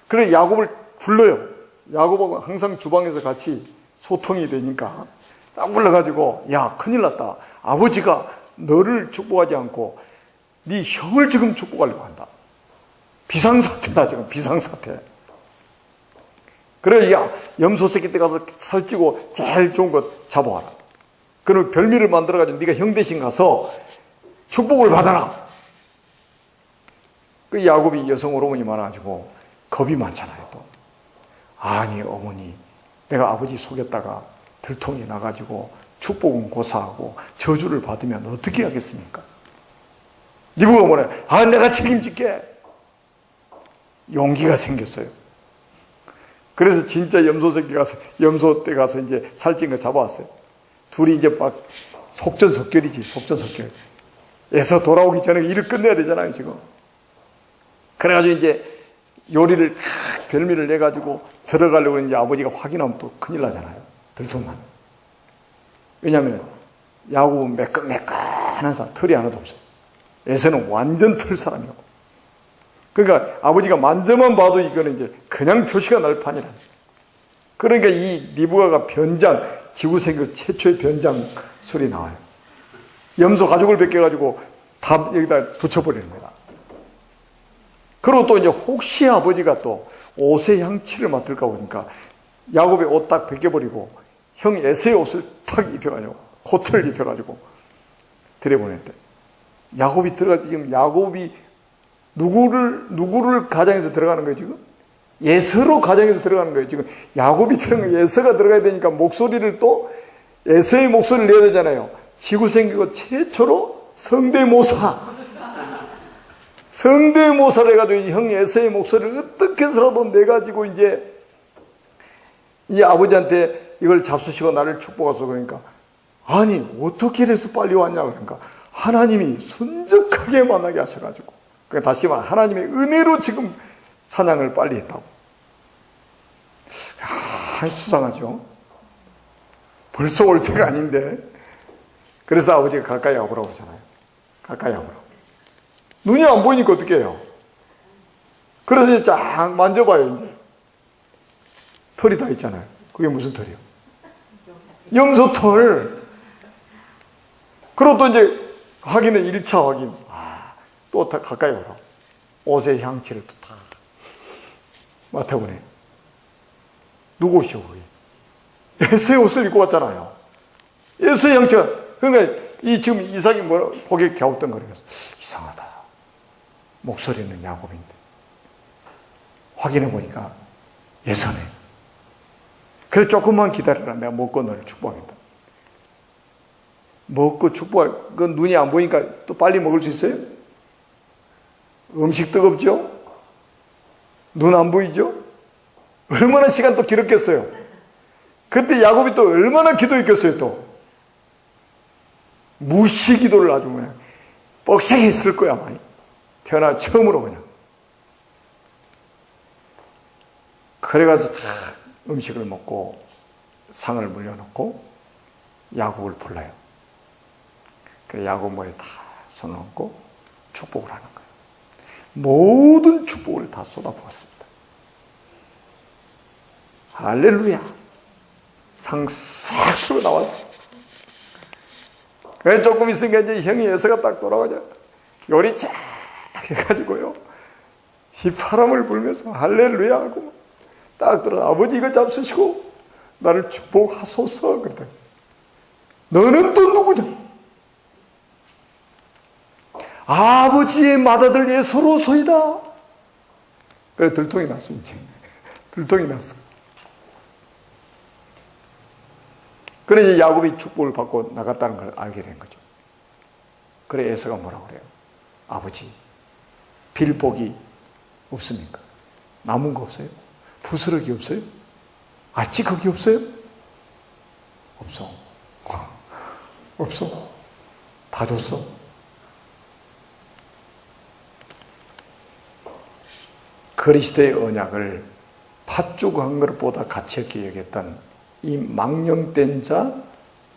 그래서 야곱을 불러요. 야곱하고 항상 주방에서 같이 소통이 되니까 딱 불러가지고 야, 큰일 났다. 아버지가 너를 축복하지 않고 네 형을 지금 축복하려고 한다. 비상사태다, 지금 비상사태. 그래, 야, 염소 새끼 때 가서 살찌고 제일 좋은 것 잡아와라. 그럼 별미를 만들어가지고 네가 형 대신 가서 축복을 받아라. 그 야곱이 여성 호르몬이 많아가지고 겁이 많잖아요, 또. 아니, 어머니, 내가 아버지 속였다가 들통이 나가지고 축복은 고사하고 저주를 받으면 어떻게 하겠습니까? 리브가 뭐래? 아, 내가 책임질게. 용기가 생겼어요. 그래서 진짜 염소 때 가서 이제 살찐 거 잡아왔어요. 둘이 이제 막 속전속결이지, 속전속결. 에서 돌아오기 전에 일을 끝내야 되잖아요, 지금. 그래가지고 이제 요리를 탁 별미를 내가지고 들어가려고 이제 아버지가 확인하면 또 큰일 나잖아요. 들통나면. 왜냐하면 야곱은 매끈매끈한 사람, 털이 하나도 없어요. 에서는 완전 털 사람이고. 그러니까 아버지가 만져만 봐도 이거는 이제 그냥 표시가 날 판이라는. 그러니까 이 리브가가 지구생애 최초의 변장술이 나와요. 염소 가죽을 벗겨가지고 다 여기다 붙여버리는 거다. 그리고 또 이제 혹시 아버지가 또 옷의 향취를 맡을까 보니까 야곱의 옷 딱 벗겨버리고 형 에서의 옷을 탁 입혀가지고 코트를 입혀가지고 들여보냈대. 야곱이 들어갈 때 지금 야곱이 누구를 가장해서 들어가는 거예요, 지금? 에서로 가장해서 들어가는 거예요, 지금. 야곱이 들어간 거예요. 에서가 들어가야 되니까 목소리를 또 에서의 목소리를 내야 되잖아요. 지구생기고 최초로 성대모사를 해가지고 형 에서의 목소리를 어떻게 해서라도 내가지고 이제 이 아버지한테 이걸 잡수시고 나를 축복하소. 그러니까 아니, 어떻게 해서 빨리 왔냐. 그러니까 하나님이 순적하게 만나게 하셔가지고, 그러니까 다시 말해 하나님의 은혜로 지금 사냥을 빨리 했다고. 수상하죠. 벌써 올 때가 아닌데. 그래서 아버지가 가까이 와보라고 하잖아요. 가까이 와보라고. 눈이 안 보이니까 어떻게 해요? 그래서 이제 쫙 만져봐요, 이제. 털이 다 있잖아요. 그게 무슨 털이요? 염소털. 그리고 또 이제 확인은 1차 확인. 또 다 가까이 오라. 옷의 향취를 또 다 맡아보네. 누구시오, 거기? 에서의 옷을 입고 왔잖아요. 에서의 향취가, 그러니까 지금 이삭이 고개 갸우뚱거리면서 이상하다. 목소리는 야곱인데. 확인해 보니까 에서네. 그래, 조금만 기다려라. 내가 먹고 너를 축복하겠다. 먹고 축복할, 그 눈이 안 보이니까 또 빨리 먹을 수 있어요? 음식 뜨겁죠? 눈 안 보이죠? 얼마나 시간 또 길었겠어요? 그때 야곱이 또 얼마나 기도했겠어요, 또? 무시 기도를 아주 그냥 뻑세게 했을 거야, 많이. 태어나 처음으로 그냥. 그래가지고 다 음식을 먹고 상을 물려놓고 야곱을 불러요. 그래, 야곱 머리에 다 손을 얹고 축복을 하는 거예요. 모든 축복을 다 쏟아부었습니다. 할렐루야. 상 싹 쓰고 나왔어요. 그래, 조금 있으니까 이제 형이 에서가 딱 돌아오죠. 요리 쫙 해가지고요. 휘파람을 불면서 할렐루야 하고 딱 들어, 아버지 이거 잡수시고 나를 축복하소서. 그러다. 너는 또 누구냐? 아버지의 맏아들 에서로소이다. 그래, 들통이 났어, 이제. 들통이 났어. 그래, 이제 야곱이 축복을 받고 나갔다는 걸 알게 된 거죠. 그래, 에서가 뭐라고 그래요? 아버지, 빌복이 없습니까? 남은 거 없어요? 부스러기 없어요? 찌꺼기 없어요? 없어. 없어. 다 줬어. 그리스도의 언약을 팥죽한 것보다 가치 있게 여겼던 이 망령된 자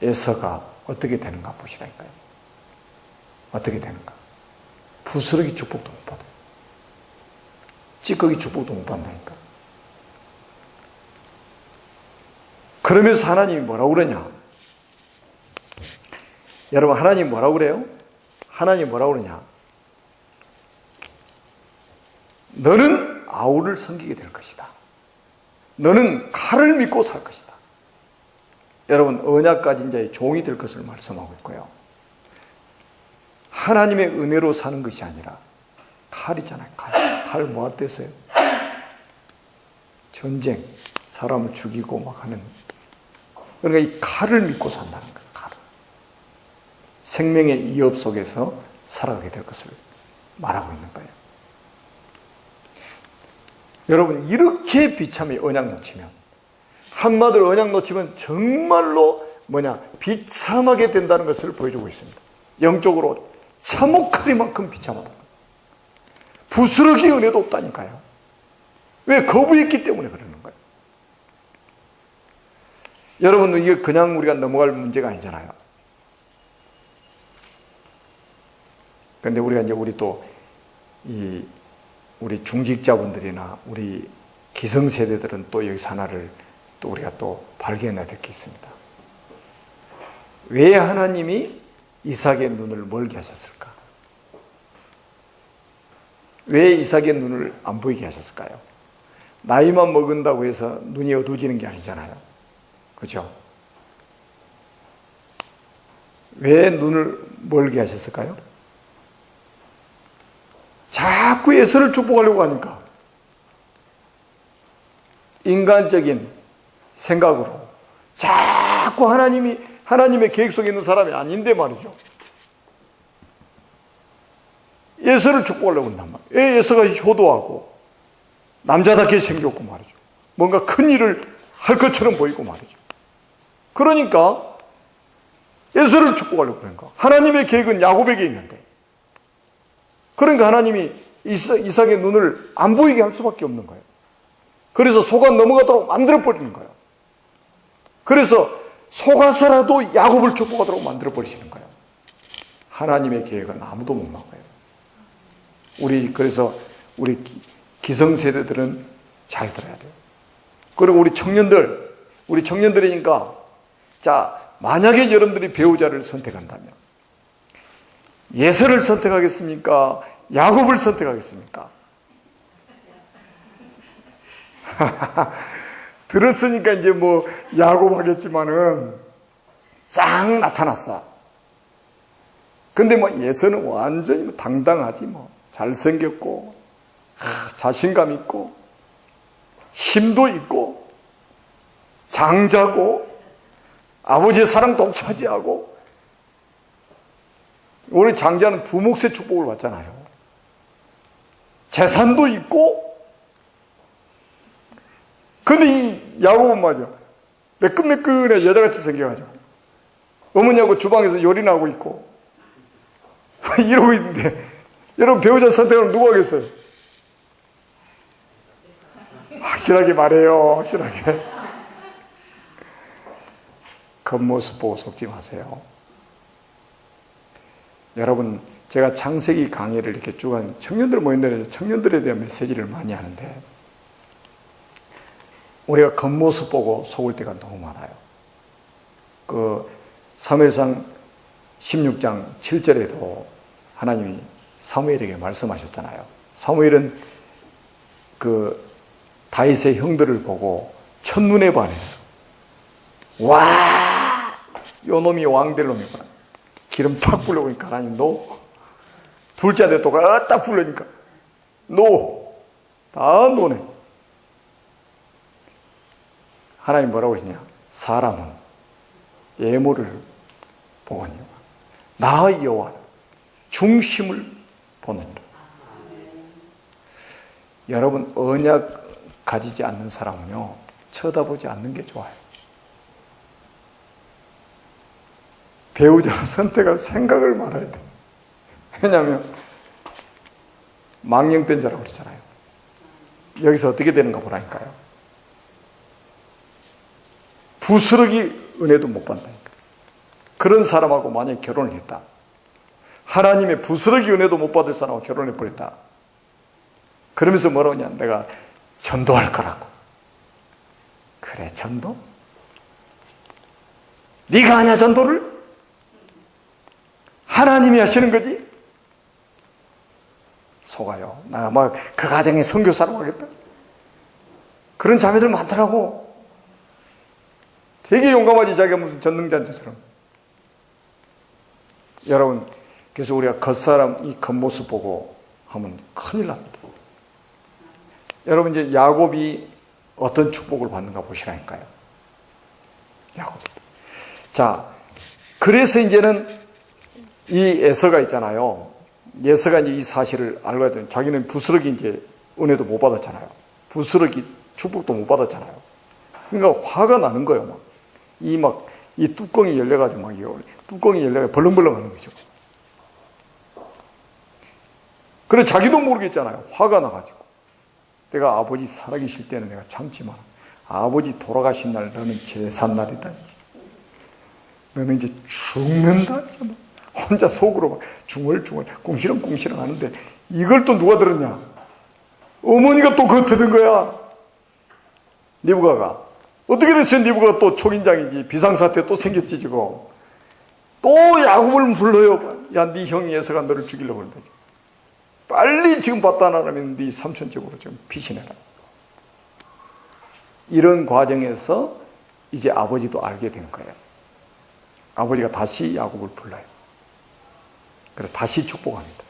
에서가 어떻게 되는가 보시라니까요. 어떻게 되는가? 부스러기 축복도 못 받아요. 찌꺼기 축복도 못 받는다니까. 그러면서 하나님이 뭐라고 그러냐? 여러분, 하나님이 뭐라고 그래요? 하나님이 뭐라고 그러냐? 너는 아우를 섬기게 될 것이다. 너는 칼을 믿고 살 것이다. 여러분, 언약 가진 자의 종이 될 것을 말씀하고 있고요. 하나님의 은혜로 사는 것이 아니라 칼이잖아요. 칼 뭐 할 때 써요? 전쟁, 사람을 죽이고 막 하는. 그러니까 이 칼을 믿고 산다는 거예요. 칼. 생명의 이업 속에서 살아가게 될 것을 말하고 있는 거예요. 여러분, 이렇게 비참히 언약 놓치면, 한마디로 언약 놓치면 정말로 비참하게 된다는 것을 보여주고 있습니다. 영적으로 참혹하리만큼 비참하다. 부스러기 은혜도 없다니까요. 왜? 거부했기 때문에 그러는 거예요. 여러분, 이게 그냥 우리가 넘어갈 문제가 아니잖아요. 그런데 우리가 이제 우리 중직자분들이나 우리 기성세대들은 또 여기서 하나를 또 우리가 또 발견해야 될 게 있습니다. 왜 하나님이 이삭의 눈을 멀게 하셨을까? 왜 이삭의 눈을 안 보이게 하셨을까요? 나이만 먹은다고 해서 눈이 어두워지는 게 아니잖아요. 그렇죠? 왜 눈을 멀게 하셨을까요? 자꾸 에서를 축복하려고 하니까 인간적인 생각으로 자꾸 하나님의 계획 속에 있는 사람이 아닌데 말이죠. 에서를 축복하려고 한단 말이에요. 에서가 효도하고 남자답게 생겼고 말이죠. 뭔가 큰 일을 할 것처럼 보이고 말이죠. 그러니까 에서를 축복하려고 그런 거. 하나님의 계획은 야곱에게 있는데, 그러니까 하나님이 이삭의 눈을 안 보이게 할 수밖에 없는 거예요. 그래서 속아 넘어가도록 만들어버리는 거예요. 그래서 속아서라도 야곱을 축복하도록 만들어버리시는 거예요. 하나님의 계획은 아무도 못 막아요. 그래서 우리 기성세대들은 잘 들어야 돼요. 그리고 우리 청년들이니까, 자, 만약에 여러분들이 배우자를 선택한다면, 예서를 선택하겠습니까? 야곱을 선택하겠습니까? 들었으니까 이제 뭐 야곱 하겠지만은 쫙 나타났어. 근데 뭐 예서는 완전히 당당하지 뭐. 잘생겼고 자신감 있고 힘도 있고 장자고 아버지의 사랑 독차지하고. 우리 장자는 두 몫의 축복을 받잖아요. 재산도 있고. 근데 이 야곱은 말이야, 매끈매끈해 여자같이 생겨가지고 어머니하고 주방에서 요리나 하고 있고 이러고 있는데, 여러분 배우자 선택하면 누구 하겠어요? 확실하게 말해요. 확실하게. 겉모습 보고 속지 마세요. 여러분, 제가 창세기 강의를 이렇게 쭉 하는 청년들 모임들에서 청년들에 대한 메시지를 많이 하는데, 우리가 겉모습 보고 속을 때가 너무 많아요. 그 사무엘상 16장 7절에도 하나님이 사무엘에게 말씀하셨잖아요. 사무엘은 그 다윗의 형들을 보고 첫눈에 반해서, 와, 요 놈이 왕 될 놈이구나. 기름 탁 불러보니까 하나님 너, 둘째 아들 또가 딱 불러니까 다 노네. 하나님 뭐라고 그러냐? 사람은 예물을 보거니와 나 여호와는 중심을 보느니라. 여러분, 언약 가지지 않는 사람은요, 쳐다보지 않는 게 좋아요. 배우자를 선택할 생각을 말아야 돼. 왜냐하면 망령된 자라고 그랬잖아요. 여기서 어떻게 되는가 보라니까요. 부스러기 은혜도 못 받는다니까. 그런 사람하고 만약에 결혼을 했다, 하나님의 부스러기 은혜도 못 받을 사람하고 결혼해 버렸다, 그러면서 뭐라고 하냐? 내가 전도할 거라고. 그래, 전도? 네가 하냐 전도를? 하나님이 하시는 거지? 속아요. 나 막 그 가정에 선교사로 가겠다. 그런 자매들 많더라고. 되게 용감하지, 자기가 무슨 전능자처럼. 여러분, 그래서 우리가 겉사람 이 겉모습 보고 하면 큰일 납니다. 여러분, 이제 야곱이 어떤 축복을 받는가 보시라니까요. 야곱. 자, 그래서 이제는 이 에서가 있잖아요. 에서가 이제 이 사실을 알고 있더니 자기는 부스러기 이제 은혜도 못 받았잖아요. 부스러기 축복도 못 받았잖아요. 그러니까 화가 나는 거예요. 이 뚜껑이 열려가지고 뚜껑이 열려가지고 벌렁벌렁 하는 거죠. 그래, 자기도 모르겠잖아요. 화가 나가지고. 내가 아버지 살아계실 때는 내가 참지만, 아버지 돌아가신 날 너는 제삿날이다. 너는 이제 죽는다. 혼자 속으로 막 중얼중얼 궁시렁궁시렁 하는데, 이걸 또 누가 들었냐? 어머니가 또 그거 들은 거야. 니브가가. 어떻게 됐어요? 니브가가 또 촉인장이지. 비상사태 또 생겼지 지금. 또 야곱을 불러요. 야, 네 형이 에서가 너를 죽이려고 그런다. 빨리 지금 받다 나라면 네 삼촌 집으로 좀 피신해라. 이런 과정에서 이제 아버지도 알게 된 거예요. 아버지가 다시 야곱을 불러요. 그래서 다시 축복합니다.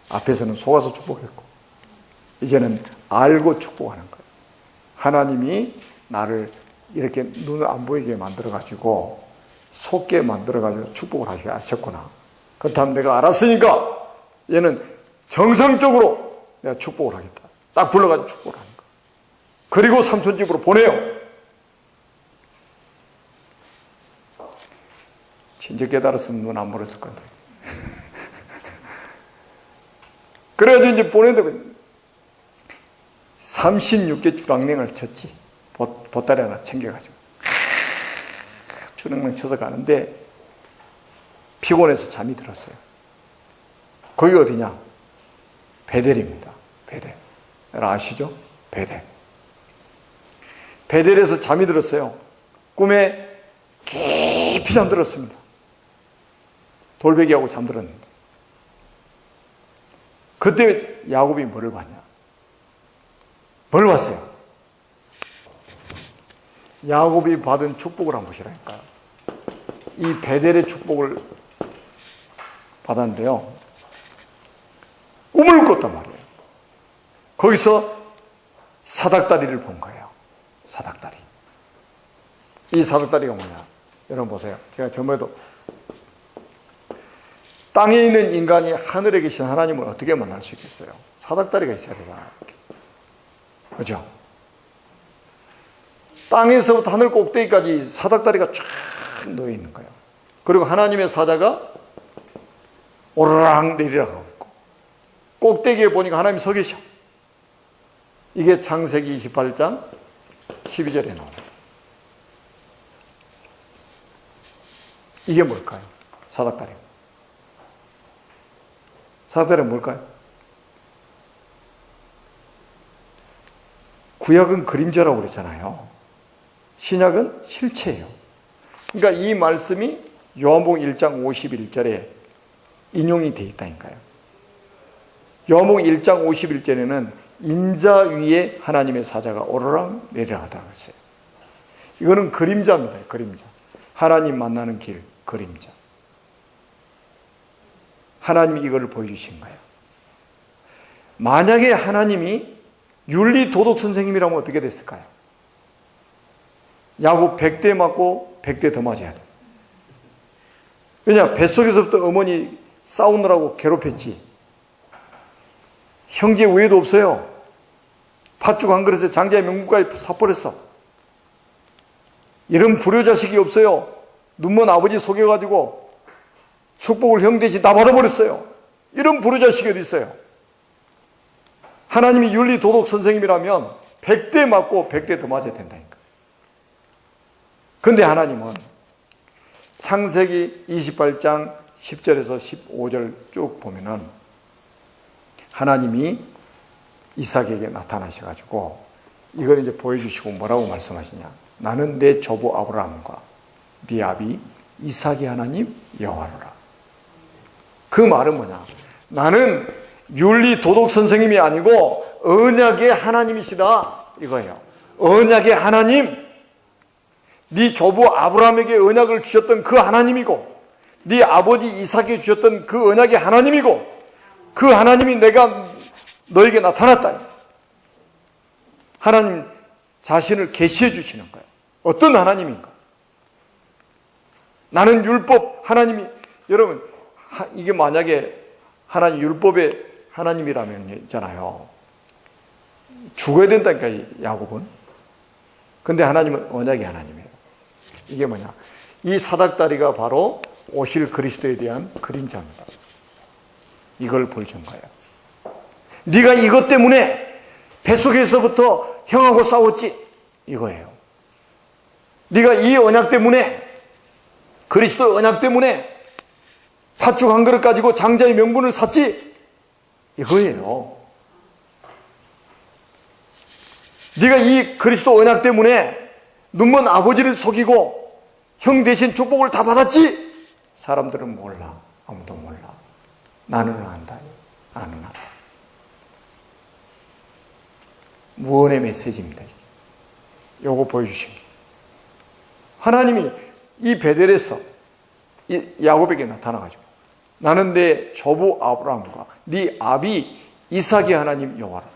앞에서는 속아서 축복했고, 이제는 알고 축복하는 거예요. 하나님이 나를 이렇게 눈을 안 보이게 만들어가지고 속게 만들어가지고 축복을 하셨구나. 그렇다면 내가 알았으니까 얘는 정상적으로 내가 축복을 하겠다. 딱 불러가지고 축복을 하는 거예요. 그리고 삼촌 집으로 보내요. 진짜 깨달았으면 눈 안 멀었을 건데. 그래가지고 이제 보내는데 36개 주랑냉을 쳤지. 보따리 하나 챙겨가지고 주랑냉 쳐서 가는데 피곤해서 잠이 들었어요. 거기가 어디냐? 베델입니다. 베델. 여러분 아시죠? 베델. 베델에서 잠이 들었어요. 꿈에 깊이 잠들었습니다. 돌베개하고 잠들었는데 그때 야곱이 뭐를 봤냐? 뭘 봤어요? 야곱이 받은 축복을 한번 보시라니까요. 이 베델의 축복을 받았는데요. 꿈을 꿨단 말이에요. 거기서 사닥다리를 본 거예요. 사닥다리. 이 사닥다리가 뭐냐? 여러분 보세요. 제가 전에도 땅에 있는 인간이 하늘에 계신 하나님을 어떻게 만날 수 있겠어요? 사닥다리가 있어야 되잖아요. 그렇죠? 땅에서부터 하늘 꼭대기까지 사닥다리가 쫙 놓여 있는 거예요. 그리고 하나님의 사자가 오르락 내리락 하고 있고, 꼭대기에 보니까 하나님이 서 계셔. 이게 창세기 28장 12절에 나옵니다. 이게 뭘까요? 사닥다리. 사닥다리는 뭘까요? 구약은 그림자라고 그랬잖아요. 신약은 실체예요. 그러니까 이 말씀이 요한복음 1장 51절에 인용이 되어 있다니까요. 요한복음 1장 51절에는 인자 위에 하나님의 사자가 오르락 내리락 하다고 했어요. 이거는 그림자입니다. 그림자. 하나님 만나는 길, 그림자. 하나님이 이거를 보여주신 거예요. 만약에 하나님이 윤리 도덕 선생님이라면 어떻게 됐을까요? 야곱 100대 맞고 100대 더 맞아야 돼. 왜냐? 뱃속에서부터 어머니 싸우느라고 괴롭혔지. 형제 외에도 없어요. 팥죽 한 그릇에 장자의 명분까지 사버렸어. 이런 불효자식이 없어요. 눈먼 아버지 속여가지고 축복을 형 대신 다 받아버렸어요. 이런 불효자식이 어디 있어요? 하나님이 윤리 도덕 선생님이라면 100대 맞고 100대 더 맞아야 된다니까. 근데 하나님은 창세기 28장 10절에서 15절 쭉 보면은 하나님이 이삭에게 나타나셔가지고 이걸 이제 보여주시고 뭐라고 말씀하시냐? 나는 내 조부 아브라함과 네 아비 이삭의 하나님 여호와로라. 그 말은 뭐냐? 나는 윤리 도덕 선생님이 아니고 언약의 하나님이시다 이거예요. 언약의 하나님, 네 조부 아브라함에게 언약을 주셨던 그 하나님이고, 네 아버지 이삭에게 주셨던 그 언약의 하나님이고, 그 하나님이 내가 너에게 나타났다. 하나님 자신을 계시해 주시는 거예요. 어떤 하나님인가? 나는 율법 하나님이, 여러분 이게 만약에 하나님 율법의 하나님이라면 있잖아요. 죽어야 된다니까 야곱은. 근데 하나님은 언약의 하나님이에요. 이게 뭐냐? 이 사닥다리가 바로 오실 그리스도에 대한 그림자입니다. 이걸 보여준 거예요. 네가 이것 때문에 뱃속에서부터 형하고 싸웠지 이거예요. 네가 이 언약 때문에, 그리스도 언약 때문에 팥죽 한 그릇 가지고 장자의 명분을 샀지 이거예요. 네가 이 그리스도 언약 때문에 눈먼 아버지를 속이고 형 대신 축복을 다 받았지. 사람들은 몰라. 아무도 몰라. 나는 안다. 나는 안다. 무언의 메시지입니다. 요거 보여주신 거예요. 하나님이 이 베델에서 이 야곱에게 나타나가지고 나는 내 조부 아브라함과 네 아비 이삭의 하나님 여호와라.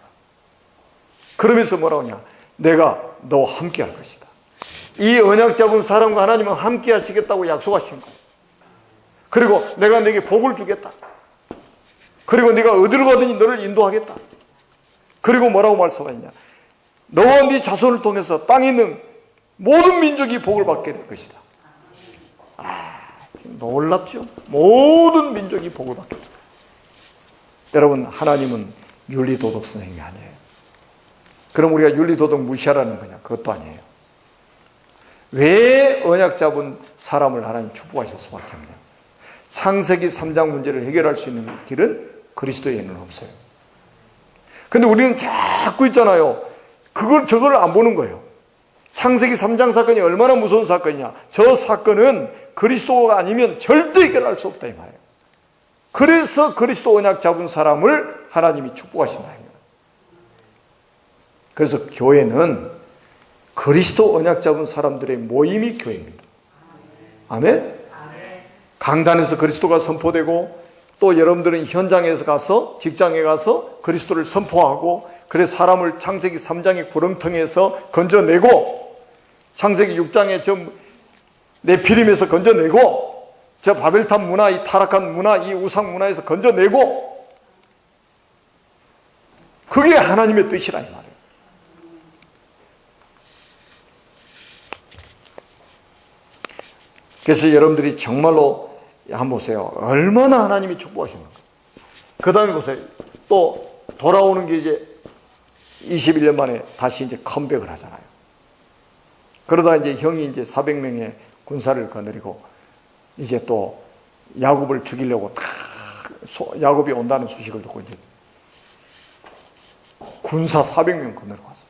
그러면서 뭐라고 하냐? 내가 너와 함께 할 것이다. 이 언약 잡은 사람과 하나님은 함께 하시겠다고 약속하신 거예요. 그리고 내가 네게 복을 주겠다. 그리고 네가 어디로 가든지 너를 인도하겠다. 그리고 뭐라고 말씀하냐? 너와 네 자손을 통해서 땅에 있는 모든 민족이 복을 받게 될 것이다. 놀랍죠? 모든 민족이 복을 받게 됩니다. 여러분, 하나님은 윤리도덕 선생님이 아니에요. 그럼 우리가 윤리도덕 무시하라는 거냐? 그것도 아니에요. 왜 언약 잡은 사람을 하나님 축복하실 수밖에 없냐? 창세기 3장 문제를 해결할 수 있는 길은 그리스도에는 없어요. 근데 우리는 자꾸 있잖아요. 저걸 안 보는 거예요. 창세기 3장 사건이 얼마나 무서운 사건이냐. 저 사건은 그리스도가 아니면 절대 해결할 수 없다 이 말이에요. 그래서 그리스도 언약 잡은 사람을 하나님이 축복하신다. 그래서 교회는 그리스도 언약 잡은 사람들의 모임이 교회입니다. 아멘? 강단에서 그리스도가 선포되고, 또 여러분들은 현장에서 가서, 직장에 가서 그리스도를 선포하고, 그래서 사람을 창세기 3장의 구렁텅이에서 건져내고, 창세기 6장의 저 네피림에서 건져내고, 저 바벨탑 문화, 이 타락한 문화, 이 우상 문화에서 건져내고, 그게 하나님의 뜻이라 이 말이에요. 그래서 여러분들이 정말로 한번 보세요. 얼마나 하나님이 축복하시는가. 그 다음에 보세요. 또 돌아오는 게 이제 21년 만에 다시 이제 컴백을 하잖아요. 그러다 이제 형이 이제 400명의 군사를 거느리고 이제 또 야곱을 죽이려고 야곱이 온다는 소식을 듣고 이제 군사 400명 거느리고 왔어요.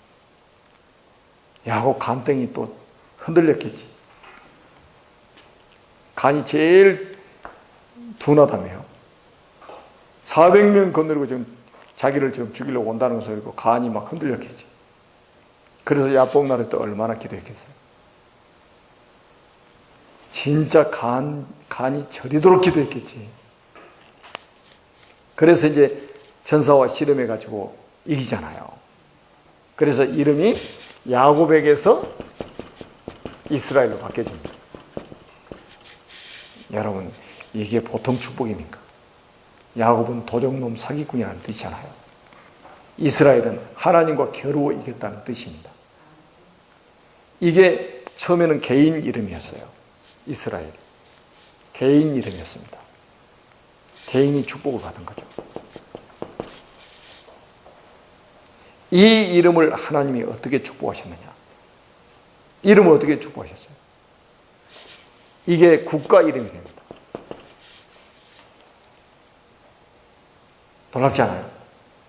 야곱 간땡이 또 흔들렸겠지. 간이 제일 둔하다며요. 400명 거느리고 지금 자기를 지금 죽이려고 온다는 것을 알고 간이 막 흔들렸겠지. 그래서 야복날에 또 얼마나 기도했겠어요. 진짜 간이 저리도록 기도했겠지. 그래서 이제 전사와 씨름해가지고 이기잖아요. 그래서 이름이 야곱에게서 이스라엘로 바뀌어집니다. 여러분, 이게 보통 축복입니까? 야곱은 도적놈 사기꾼이라는 뜻이잖아요. 이스라엘은 하나님과 겨루어 이겼다는 뜻입니다. 이게 처음에는 개인 이름이었어요. 이스라엘이 개인 이름이었습니다. 개인이 축복을 받은 거죠. 이 이름을 하나님이 어떻게 축복하셨느냐? 이름을 어떻게 축복하셨어요? 이게 국가 이름이 됩니다. 놀랍지 않아요?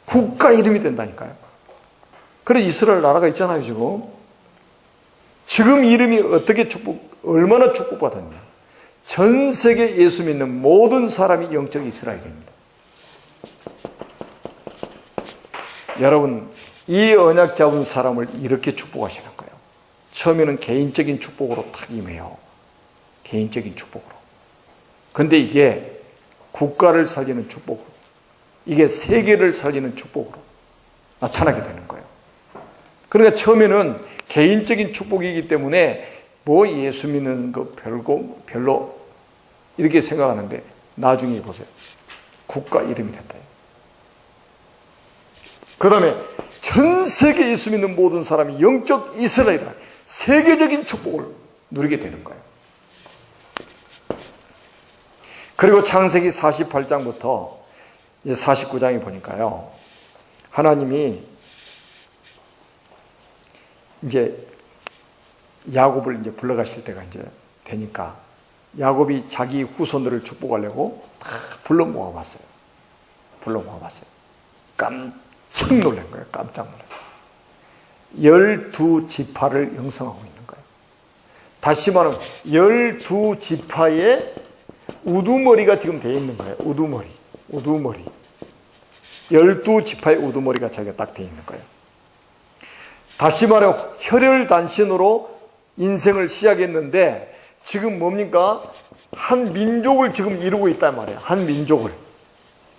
국가 이름이 된다니까요. 그래 이스라엘 나라가 있잖아요. 지금 이름이 어떻게 얼마나 축복받았냐. 전 세계 예수 믿는 모든 사람이 영적 이스라엘입니다. 여러분, 이 언약 잡은 사람을 이렇게 축복하시는 거예요. 처음에는 개인적인 축복으로 탁 임해요. 개인적인 축복으로. 근데 이게 국가를 살리는 축복으로, 이게 세계를 살리는 축복으로 나타나게 되는 거예요. 그러니까 처음에는 개인적인 축복이기 때문에 뭐 예수 믿는 거 별로 이렇게 생각하는데 나중에 보세요. 국가 이름이 됐다. 그 다음에 전 세계 예수 믿는 모든 사람이 영적 이스라엘이라 세계적인 축복을 누리게 되는 거예요. 그리고 창세기 48장부터 이제 49장에 보니까요, 하나님이 이제 야곱을 이제 불러가실 때가 이제 되니까 야곱이 자기 후손들을 축복하려고 다 불러 모아봤어요. 깜짝 놀란 거예요. 깜짝 놀랐어요. 12지파를 형성하고 있는 거예요. 다시 말하면 12지파의 우두머리가 지금 되어 있는 거예요. 우두머리. 12지파의 우두머리가 자기가 딱 되어 있는 거예요. 다시 말해 혈혈단신으로 인생을 시작했는데 지금 뭡니까? 한 민족을 지금 이루고 있단 말이에요. 한 민족을.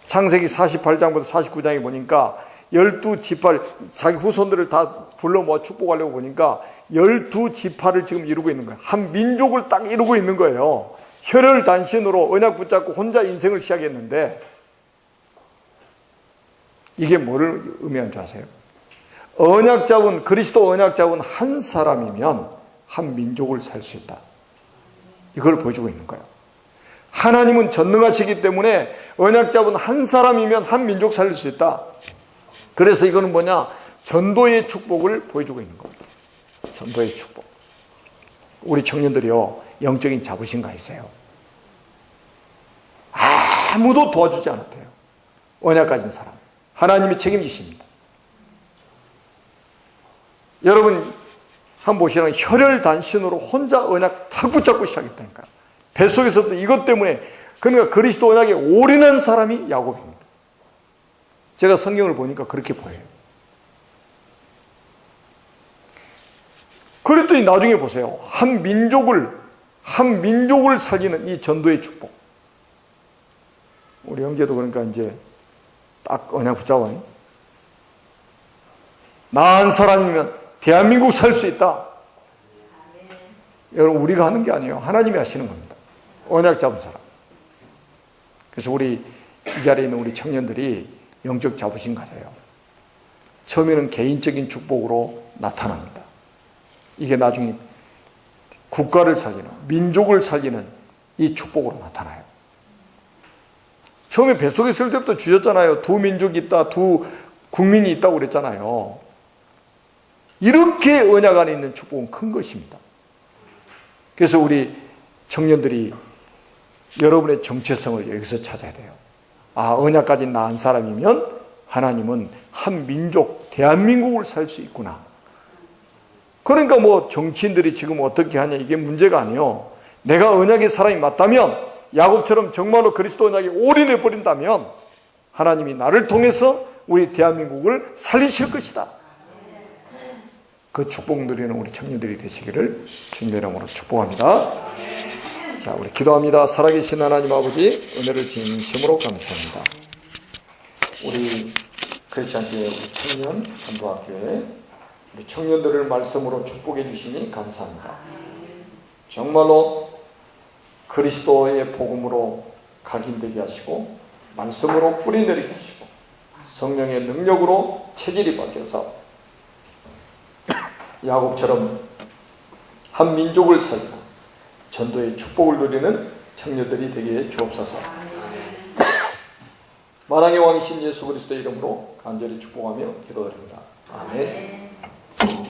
창세기 48장부터 49장에 보니까 12지파를 자기 후손들을 다 불러 모아 축복하려고 보니까 12지파를 지금 이루고 있는 거예요. 한 민족을 딱 이루고 있는 거예요. 혈혈단신으로 언약 붙잡고 혼자 인생을 시작했는데 이게 뭐를 의미하는 줄 아세요? 그리스도 언약 잡은 한 사람이면 한 민족을 살 수 있다. 이걸 보여주고 있는 거예요. 하나님은 전능하시기 때문에 언약 잡은 한 사람이면 한 민족 살릴 수 있다. 그래서 이거는 뭐냐? 전도의 축복을 보여주고 있는 겁니다. 전도의 축복. 우리 청년들이요, 영적인 자부심가 있어요. 아무도 도와주지 않았대요. 언약 가진 사람. 하나님이 책임지십니다. 여러분 한번 보시라면 혈혈단신으로 혼자 언약 탁 붙잡고 시작했다니까요. 뱃속에서부터 이것 때문에 그러니까 그리스도 언약에 올인한 사람이 야곱입니다. 제가 성경을 보니까 그렇게 보여요. 그랬더니 나중에 보세요. 한 민족을 살리는 이 전도의 축복. 우리 형제도 그러니까 이제 딱 언약 붙잡아요. 나 한 사람이면 대한민국 살 수 있다. 여러분, 우리가 하는 게 아니에요. 하나님이 하시는 겁니다. 언약 잡은 사람. 그래서 우리 이 자리에 있는 우리 청년들이 영적 자부심 가져요. 처음에는 개인적인 축복으로 나타납니다. 이게 나중에 국가를 살리는, 민족을 살리는 이 축복으로 나타나요. 처음에 뱃속에 있을 때부터 주셨잖아요. 두 민족이 있다, 두 국민이 있다고 그랬잖아요. 이렇게 언약 안에 있는 축복은 큰 것입니다. 그래서 우리 청년들이 여러분의 정체성을 여기서 찾아야 돼요. 아, 언약 가진 나 한 사람이면 하나님은 한 민족, 대한민국을 살 수 있구나. 그러니까 뭐 정치인들이 지금 어떻게 하냐, 이게 문제가 아니에요. 내가 언약의 사람이 맞다면, 야곱처럼 정말로 그리스도 언약에 올인해 버린다면 하나님이 나를 통해서 우리 대한민국을 살리실 것이다. 그 축복 누리는 우리 청년들이 되시기를 주님의 이름으로 축복합니다. 자, 우리 기도합니다. 살아계신 하나님 아버지, 은혜를 진심으로 감사합니다. 우리 크리스찬교회 우리 청년 전도학교에 우리 청년들을 말씀으로 축복해 주시니 감사합니다. 정말로 그리스도의 복음으로 각인되게 하시고 말씀으로 뿌리내리게 하시고 성령의 능력으로 체질이 바뀌어서 야곱처럼 한 민족을 살리고 전도의 축복을 누리는 청년들이 되게 주옵소서. 만왕의 왕이신 예수 그리스도의 이름으로 간절히 축복하며 기도드립니다. 아멘.